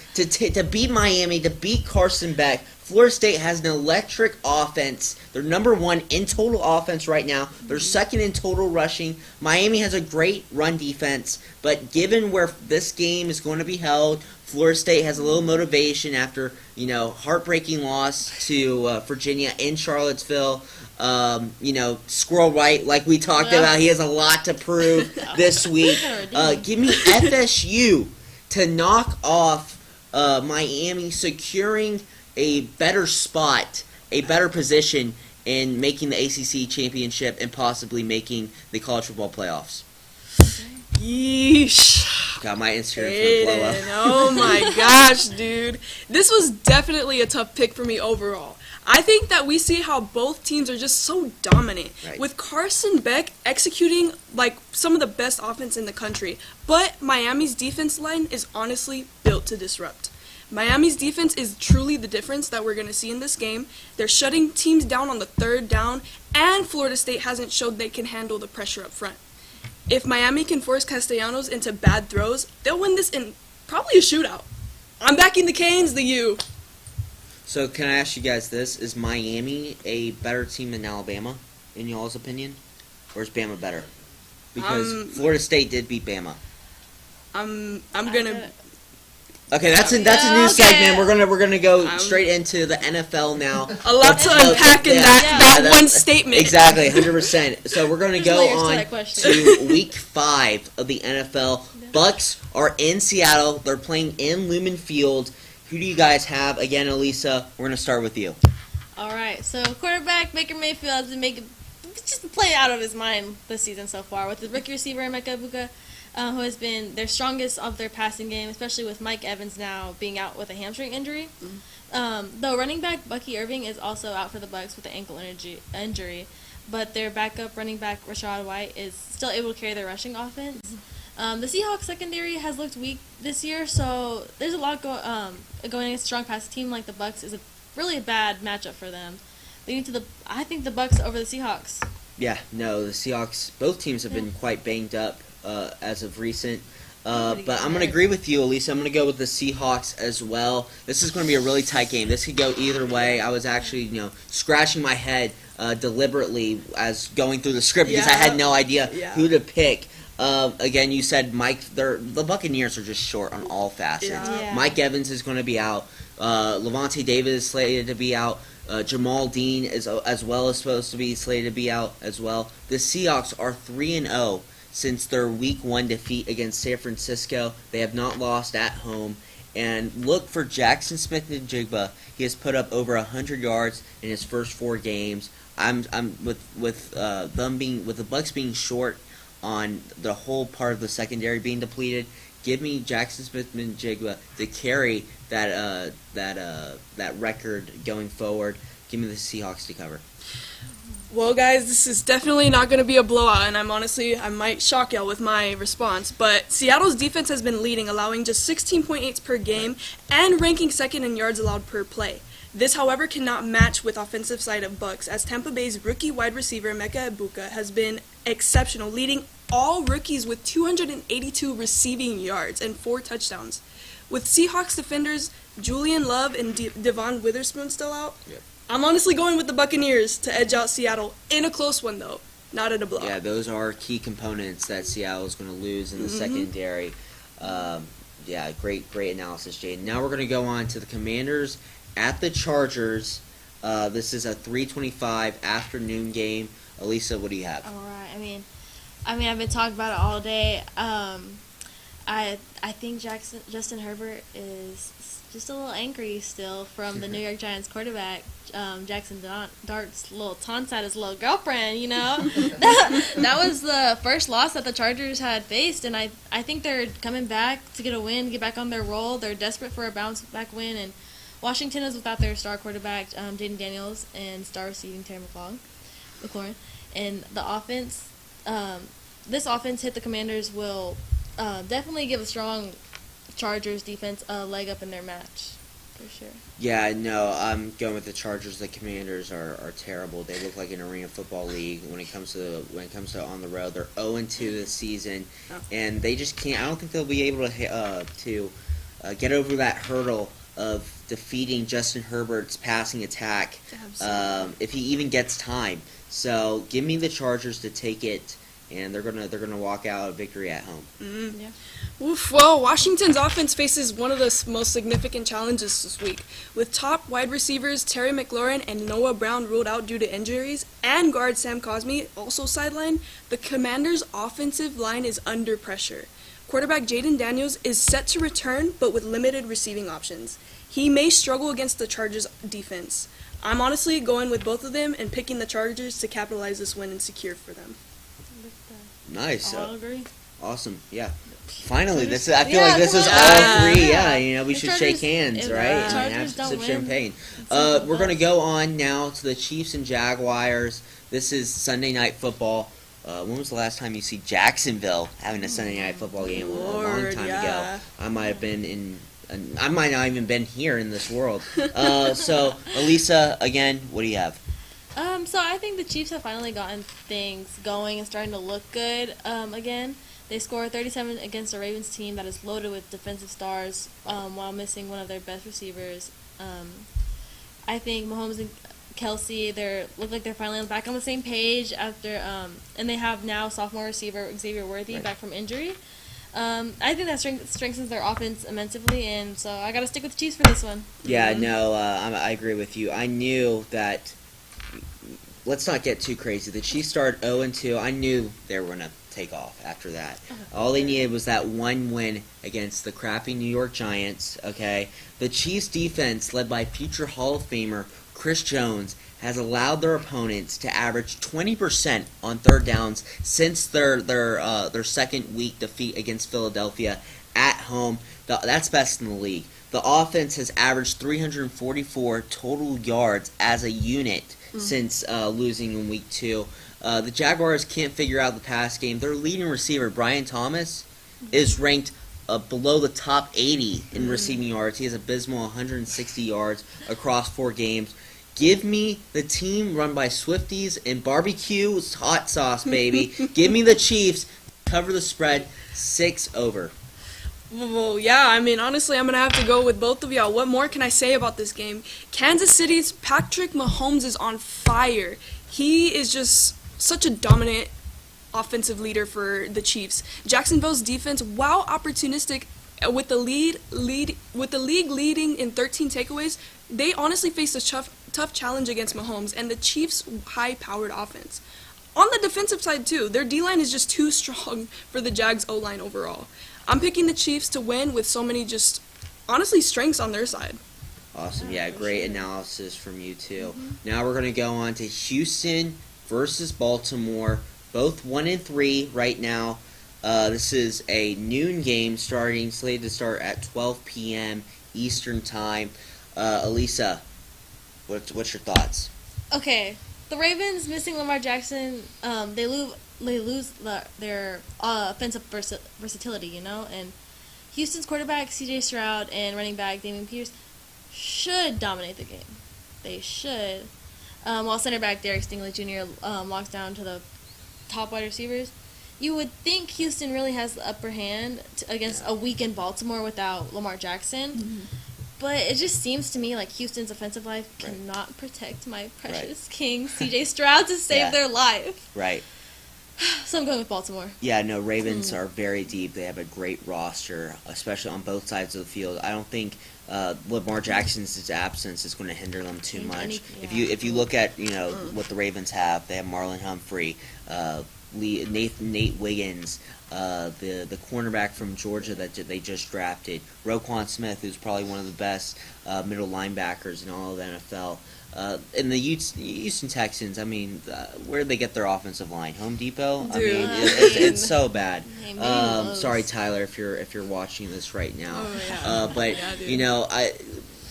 to beat Miami, to beat Carson Beck. Florida State has an electric offense. They're number 1 in total offense right now. They're second in total rushing. Miami has a great run defense. But given where this game is going to be held, Florida State has a little motivation after, heartbreaking loss to Virginia in Charlottesville. Squirrel White, like we talked about, he has a lot to prove this week. Give me FSU to knock off Miami, securing a better spot, a better position in making the ACC championship and possibly making the college football playoffs. Yeesh. God, my Instagram's gonna blow up. Oh my gosh, dude. This was definitely a tough pick for me overall. I think that we see how both teams are just so dominant. Right. With Carson Beck executing like some of the best offense in the country. But Miami's defense line is honestly built to disrupt. Miami's defense is truly the difference that we're going to see in this game. They're shutting teams down on the 3rd down, and Florida State hasn't showed they can handle the pressure up front. If Miami can force Castellanos into bad throws, they'll win this in probably a shootout. I'm backing the Canes, the U. So can I ask you guys this? Is Miami a better team than Alabama, in y'all's opinion? Or is Bama better? Because Florida State did beat Bama. I'm gonna. Okay, that's a new segment. We're gonna go straight into the NFL now. A lot to unpack in that one statement. Exactly, 100%. So we're gonna go on to Week 5 of the NFL. Bucks are in Seattle. They're playing in Lumen Field. Who do you guys have? Again, Elisa, we're gonna start with you. All right, so quarterback Baker Mayfield has been just playing out of his mind this season so far with the rookie receiver Emeka Egbuka, who has been their strongest of their passing game, especially with Mike Evans now being out with a hamstring injury. Though running back Bucky Irving is also out for the Bucks with an ankle injury, but their backup running back Rashad White is still able to carry their rushing offense. The Seahawks secondary has looked weak this year, so there's a lot going against a strong pass team like the Bucks is really a bad matchup for them. I think the Bucks over the Seahawks. Yeah, no, the Seahawks. Both teams have been quite banged up as of recent. But I'm going to agree with you, Elisa. I'm going to go with the Seahawks as well. This is going to be a really tight game. This could go either way. I was actually, scratching my head deliberately as going through the script because I had no idea who to pick. Again, you said the Buccaneers are just short on all facets. Yeah. Mike Evans is going to be out. Levante David is slated to be out. Jamal Dean is as well as supposed to be slated to be out as well. The Seahawks are 3-0 since their Week 1 defeat against San Francisco. They have not lost at home. And look for Jackson Smith-Njigba. He has put up over 100 yards in his first 4 games. I'm with the Bucks being short on the whole part of the secondary being depleted. Give me Jackson Smith-Njigba to carry that record going forward. Give me the Seahawks to cover. Well, guys, this is definitely not going to be a blowout, and I might shock y'all with my response, but Seattle's defense has been leading, allowing just 16.8 per game and ranking second in yards allowed per play. This, however, cannot match with offensive side of Bucs, as Tampa Bay's rookie wide receiver Mecca Ibuka has been exceptional, leading all rookies with 282 receiving yards and 4 touchdowns. With Seahawks defenders Julian Love and Devon Witherspoon still out, I'm honestly going with the Buccaneers to edge out Seattle in a close one, though, not in a blowout. Yeah, those are key components that Seattle is going to lose in the secondary. Yeah, great analysis, Jaden. Now we're going to go on to the Commanders at the Chargers. This is a 3:25 afternoon game. Elisa, what do you have? All right. I mean, I've been talking about it all day. I think Justin Herbert is just a little angry still from the New York Giants quarterback, Jackson Dart's little taunts at his little girlfriend, you know. that was the first loss that the Chargers had faced, and I think they're coming back to get a win, get back on their roll. They're desperate for a bounce-back win, and Washington is without their star quarterback, Jaden Daniels, and star receiving Terry McLaurin. And the offense, this offense hit the Commanders will definitely give a strong Chargers defense a leg up in their match, for sure. Yeah, no, I'm going with the Chargers. The Commanders are terrible. They look like an arena football league when it comes to on the road. They're 0-2 this season, and they just can't. I don't think they'll be able to get over that hurdle of defeating Justin Herbert's passing attack if he even gets time. So give me the Chargers to take it, and they're gonna walk out a victory at home. Yeah. Oof, well, Washington's offense faces one of the most significant challenges this week. With top wide receivers Terry McLaurin and Noah Brown ruled out due to injuries, and guard Sam Cosmi also sidelined, the Commanders' offensive line is under pressure. Quarterback Jaden Daniels is set to return, but with limited receiving options. He may struggle against the Chargers' defense. I'm honestly going with both of them and picking the Chargers to capitalize this win and secure for them. Nice. I'll agree. Awesome. Yeah. Finally, I feel like this is all three. Yeah, we should shake hands, right? And have some champagne. We're going to go on now to the Chiefs and Jaguars. This is Sunday Night Football. When was the last time you see Jacksonville having a Sunday Night Football game? A long time ago. I might not even been here in this world. So, Elisa, again, what do you have? So I think the Chiefs have finally gotten things going and starting to look good again. They scored 37 against a Ravens team that is loaded with defensive stars while missing one of their best receivers. I think Mahomes and Kelsey, look like they're finally back on the same page after, and they have now sophomore receiver Xavier Worthy back from injury. I think that strengthens their offense immensely, and so I got to stick with the Chiefs for this one. Yeah, no, I agree with you. I knew that. Let's not get too crazy. The Chiefs started 0-2. I knew they were going to take off after that. All they needed was that one win against the crappy New York Giants, okay? The Chiefs defense, led by future Hall of Famer Chris Jones, has allowed their opponents to average 20% on third downs since their second week defeat against Philadelphia at home. That's best in the league. The offense has averaged 344 total yards as a unit since losing in week 2. The Jaguars can't figure out the pass game. Their leading receiver, Brian Thomas, is ranked below the top 80 in receiving yards. He has abysmal 160 yards across 4 games. Give me the team run by Swifties and barbecue hot sauce, baby. Give me the Chiefs. Cover the spread, 6 over. Well, yeah, honestly, I'm going to have to go with both of y'all. What more can I say about this game? Kansas City's Patrick Mahomes is on fire. He is just such a dominant offensive leader for the Chiefs. Jacksonville's defense, while opportunistic with the league leading in 13 takeaways, they honestly faced a tough challenge against Mahomes and the Chiefs' high-powered offense. On the defensive side, too, their D-line is just too strong for the Jags' O-line overall. I'm picking the Chiefs to win with so many honestly, strengths on their side. Awesome. Yeah, great analysis from you, too. Now we're going to go on to Houston versus Baltimore. both 1-3 right now. This is a noon game slated to start at 12 p.m. Eastern Time. Elisa, what's your thoughts? Okay, the Ravens missing Lamar Jackson, they lose their offensive versatility, and Houston's quarterback C.J. Stroud and running back Damian Pierce should dominate the game. They should. While center back Derek Stingley Jr. Locks down to the top wide receivers. You would think Houston really has the upper hand against a weakened Baltimore without Lamar Jackson. Mm-hmm. But it just seems to me like Houston's offensive line cannot protect my precious king, C.J. Stroud, to save their life. Right. So I'm going with Baltimore. Yeah, no, Ravens are very deep. They have a great roster, especially on both sides of the field. I don't think Lamar Jackson's absence is going to hinder them too much. If you look at what the Ravens have, they have Marlon Humphrey, Nate Wiggins, the cornerback from Georgia that they just drafted, Roquan Smith, who's probably one of the best middle linebackers in all of the NFL. And the Houston Texans, where did they get their offensive line? Home Depot? Dude. It's so bad. Sorry, Tyler, if you're watching this right now. Oh, yeah.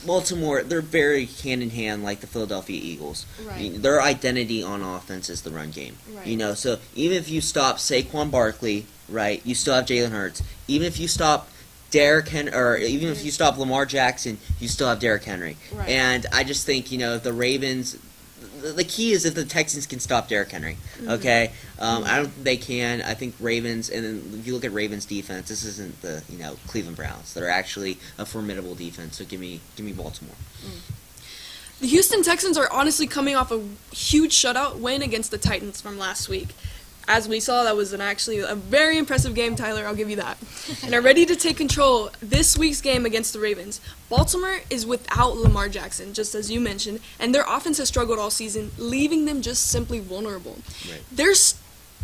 Baltimore, they're very hand-in-hand like the Philadelphia Eagles. Right. Their identity on offense is the run game. Right. So even if you stop Saquon Barkley, right, you still have Jalen Hurts. Even if you stop if you stop Lamar Jackson, you still have Derrick Henry. Right. And I just think, the Ravens, the key is if the Texans can stop Derrick Henry. Okay? I don't think they can. I think Ravens, and then if you look at Ravens defense, this isn't the, Cleveland Browns. They're actually a formidable defense, so give me Baltimore. The Houston Texans are honestly coming off a huge shutout win against the Titans from last week. As we saw, that was actually a very impressive game, Tyler, I'll give you that. And are ready to take control this week's game against the Ravens. Baltimore is without Lamar Jackson, just as you mentioned, and their offense has struggled all season, leaving them just simply vulnerable. Right. There's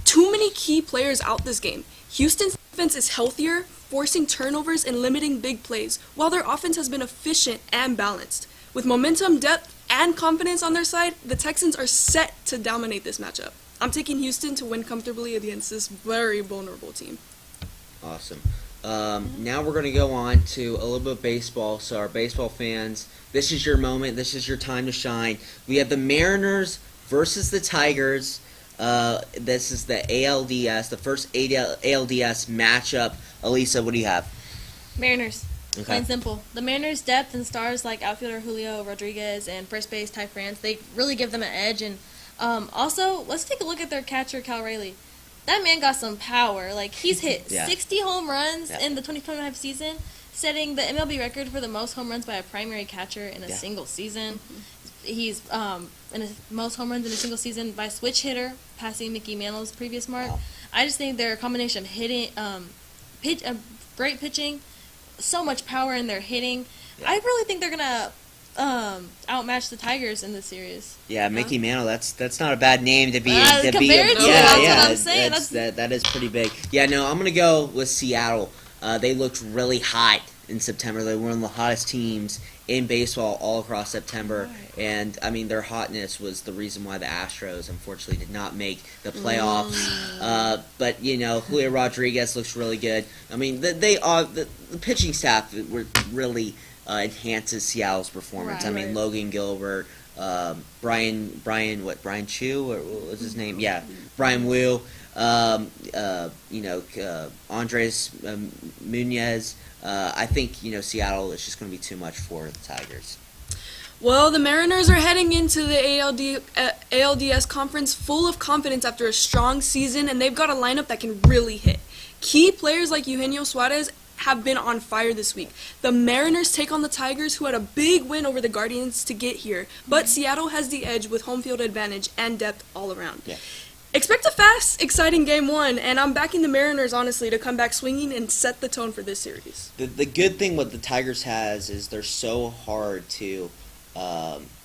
too many key players out this game. Houston's defense is healthier, forcing turnovers and limiting big plays, while their offense has been efficient and balanced. With momentum, depth, and confidence on their side, the Texans are set to dominate this matchup. I'm taking Houston to win comfortably against this very vulnerable team. Awesome. Now we're going to go on to a little bit of baseball. So our baseball fans, this is your moment. This is your time to shine. We have the Mariners versus the Tigers. This is the ALDS, the first ALDS matchup. Elisa, what do you have? Mariners. Okay. Plain simple. The Mariners' depth and stars like outfielder Julio Rodriguez and first base Ty France, they really give them an edge. And also, let's take a look at their catcher, Cal Raleigh. That man got some power. Like, he's hit 60 home runs in the 2025 season, setting the MLB record for the most home runs by a primary catcher in a single season. He's in the most home runs in a single season by a switch hitter, passing Mickey Mantle's previous mark. Wow. I just think their combination of hitting, great pitching, so much power in their hitting. I really think they're gonna outmatch the Tigers in this series. Yeah, Mickey Mantle. That's not a bad name to be. Compared to, that's what I'm saying. That is pretty big. Yeah, no, I'm gonna go with Seattle. They looked really hot in September. They were one of the hottest teams in baseball all across September, and their hotness was the reason why the Astros unfortunately did not make the playoffs. But Julio Rodriguez looks really good. The pitching staff were really enhances Seattle's performance. Logan Gilbert, Brian Chu, or what was his name? Yeah, Brian Wu. Andres Munoz. I think Seattle is just going to be too much for the Tigers. Well, the Mariners are heading into the ALDS conference full of confidence after a strong season, and they've got a lineup that can really hit. Key players like Eugenio Suarez have been on fire this week. The Mariners take on the Tigers, who had a big win over the Guardians to get here, but Seattle has the edge with home field advantage and depth all around. Yeah. Expect a fast, exciting Game 1, and I'm backing the Mariners, honestly, to come back swinging and set the tone for this series. The good thing what the Tigers has is they're so hard to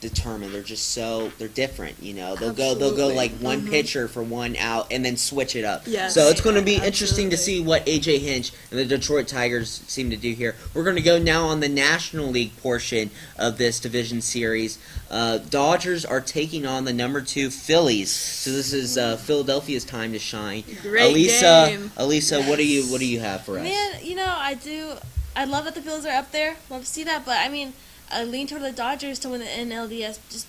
determined. They're different. They'll go like one pitcher for one out and then switch it up. Yes. So it's going to be interesting to see what AJ Hinch and the Detroit Tigers seem to do here. We're going to go now on the National League portion of this division series. Dodgers are taking on the number 2 Phillies. So this is Philadelphia's time to shine. Great game. Elisa, what do you have for us? Man, I love that the Phillies are up there. Love to see that, but I mean, I lean toward the Dodgers to win the NLDS. Just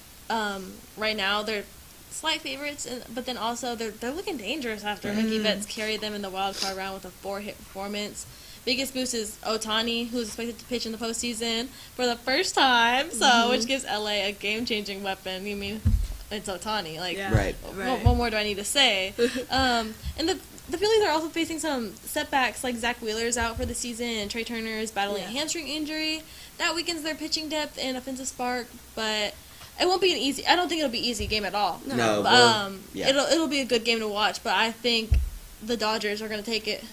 right now, they're slight favorites, but then also they're looking dangerous after Mookie Betts carried them in the wild card round with a 4-hit performance. Biggest boost is Ohtani, who's expected to pitch in the postseason for the first time, which gives LA a game-changing weapon. You mean it's Ohtani? Right. What more do I need to say? And the Phillies are also facing some setbacks, like Zach Wheeler's out for the season, and Trey Turner is battling a hamstring injury. That weakens their pitching depth and offensive spark, but it won't be an easy. I don't think it'll be an easy game at all. No. It'll be a good game to watch, but I think the Dodgers are going to take it.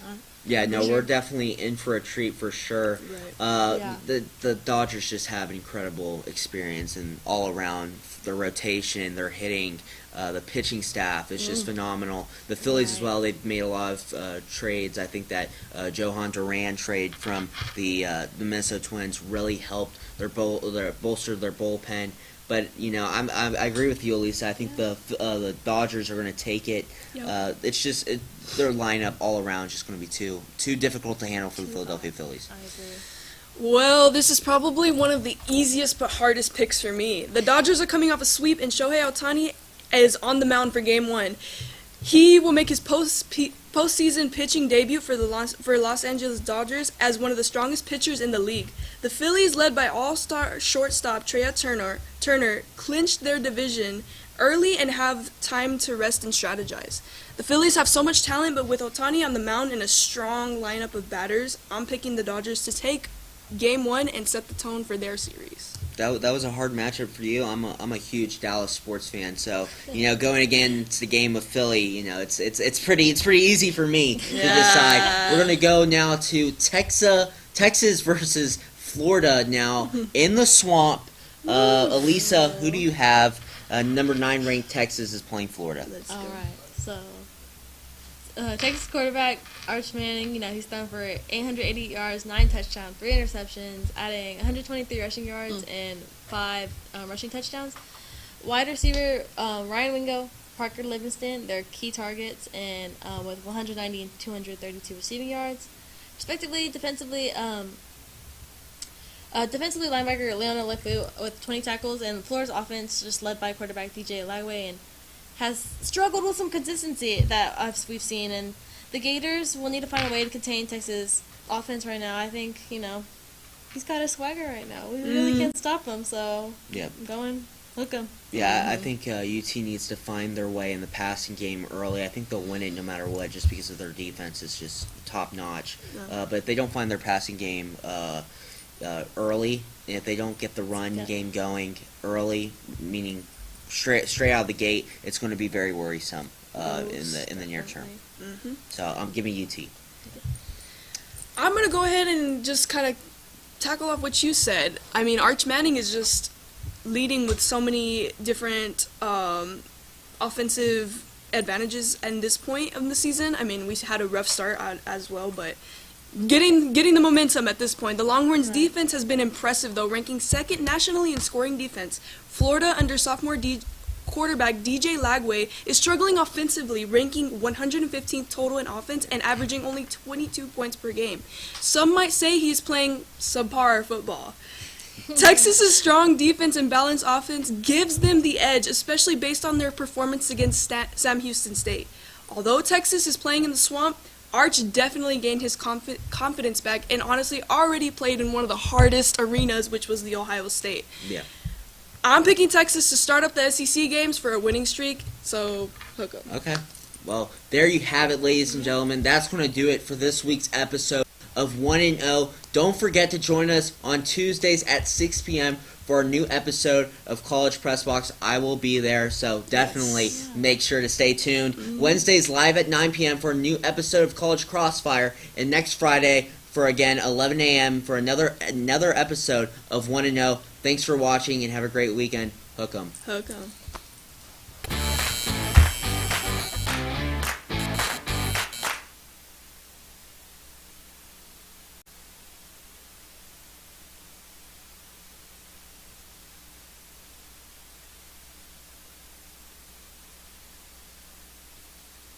Yeah, no, we're definitely in for a treat for sure. Right. The Dodgers just have an incredible experience and all around their rotation, their hitting, the pitching staff is just phenomenal. The Phillies as well, they've made a lot of trades. I think that Johan Duran trade from the Minnesota Twins really helped bolster their bullpen. But I agree with you, Elisa. I think the Dodgers are going to take it. It's just their lineup all around is just going to be too difficult to handle for the Philadelphia Phillies. I agree. Well, this is probably one of the easiest but hardest picks for me. The Dodgers are coming off a sweep, and Shohei Ohtani is on the mound for Game 1. He will make his postseason pitching debut for Los Angeles Dodgers as one of the strongest pitchers in the league. The Phillies, led by all-star shortstop Trey Turner, clinched their division early and have time to rest and strategize. The Phillies have so much talent, but with Ohtani on the mound and a strong lineup of batters, I'm picking the Dodgers to take Game 1 and set the tone for their series. That was a hard matchup for you. I'm a huge Dallas sports fan, so going against the game of Philly, it's pretty easy for me to decide. We're gonna go now to Texas versus Florida now in the swamp. Elisa, who do you have? Number 9 ranked Texas is playing Florida. All right, so Texas quarterback Arch Manning, he's thrown for 880 yards, 9 touchdowns, 3 interceptions, adding 123 rushing yards and 5 rushing touchdowns. Wide receiver Ryan Wingo, Parker Livingston, they're key targets, and with 190 and 232 receiving yards, respectively. Defensively, linebacker Leona Lefu with 20 tackles, and Florida's offense just led by quarterback DJ Lagway and has struggled with some consistency that we've seen, and the Gators will need to find a way to contain Texas' offense right now. I think, he's got a swagger right now. We really can't stop him, so hook him. Yeah, I think UT needs to find their way in the passing game early. I think they'll win it no matter what just because of their defense is just top-notch. But if they don't find their passing game early, if they don't get the run game going early, meaning straight out of the gate, it's going to be very worrisome in the near term. So I'm giving UT. I'm going to go ahead and just kind of tackle off what you said. I mean, Arch Manning is just leading with so many different offensive advantages at this point of the season. I mean, we had a rough start as well, but getting the momentum at this point. The Longhorns' defense has been impressive, though, ranking 2nd nationally in scoring defense. Florida, under sophomore quarterback DJ Lagway, is struggling offensively, ranking 115th total in offense and averaging only 22 points per game. Some might say he's playing subpar football. Texas's strong defense and balanced offense gives them the edge, especially based on their performance against Sam Houston State. Although Texas is playing in the swamp, Arch definitely gained his confidence back and honestly already played in one of the hardest arenas, which was the Ohio State. Yeah. I'm picking Texas to start up the SEC games for a winning streak, so hook up. Okay. Well, there you have it, ladies and gentlemen. That's going to do it for this week's episode of 1-0. Don't forget to join us on Tuesdays at 6 p.m. for a new episode of College Press Box. I will be there, so definitely make sure to stay tuned. Wednesdays live at 9 p.m. for a new episode of College Crossfire, and next Friday for, again, 11 a.m. for another episode of 1-0 Thanks for watching and have a great weekend. Hook 'em. Hook 'em.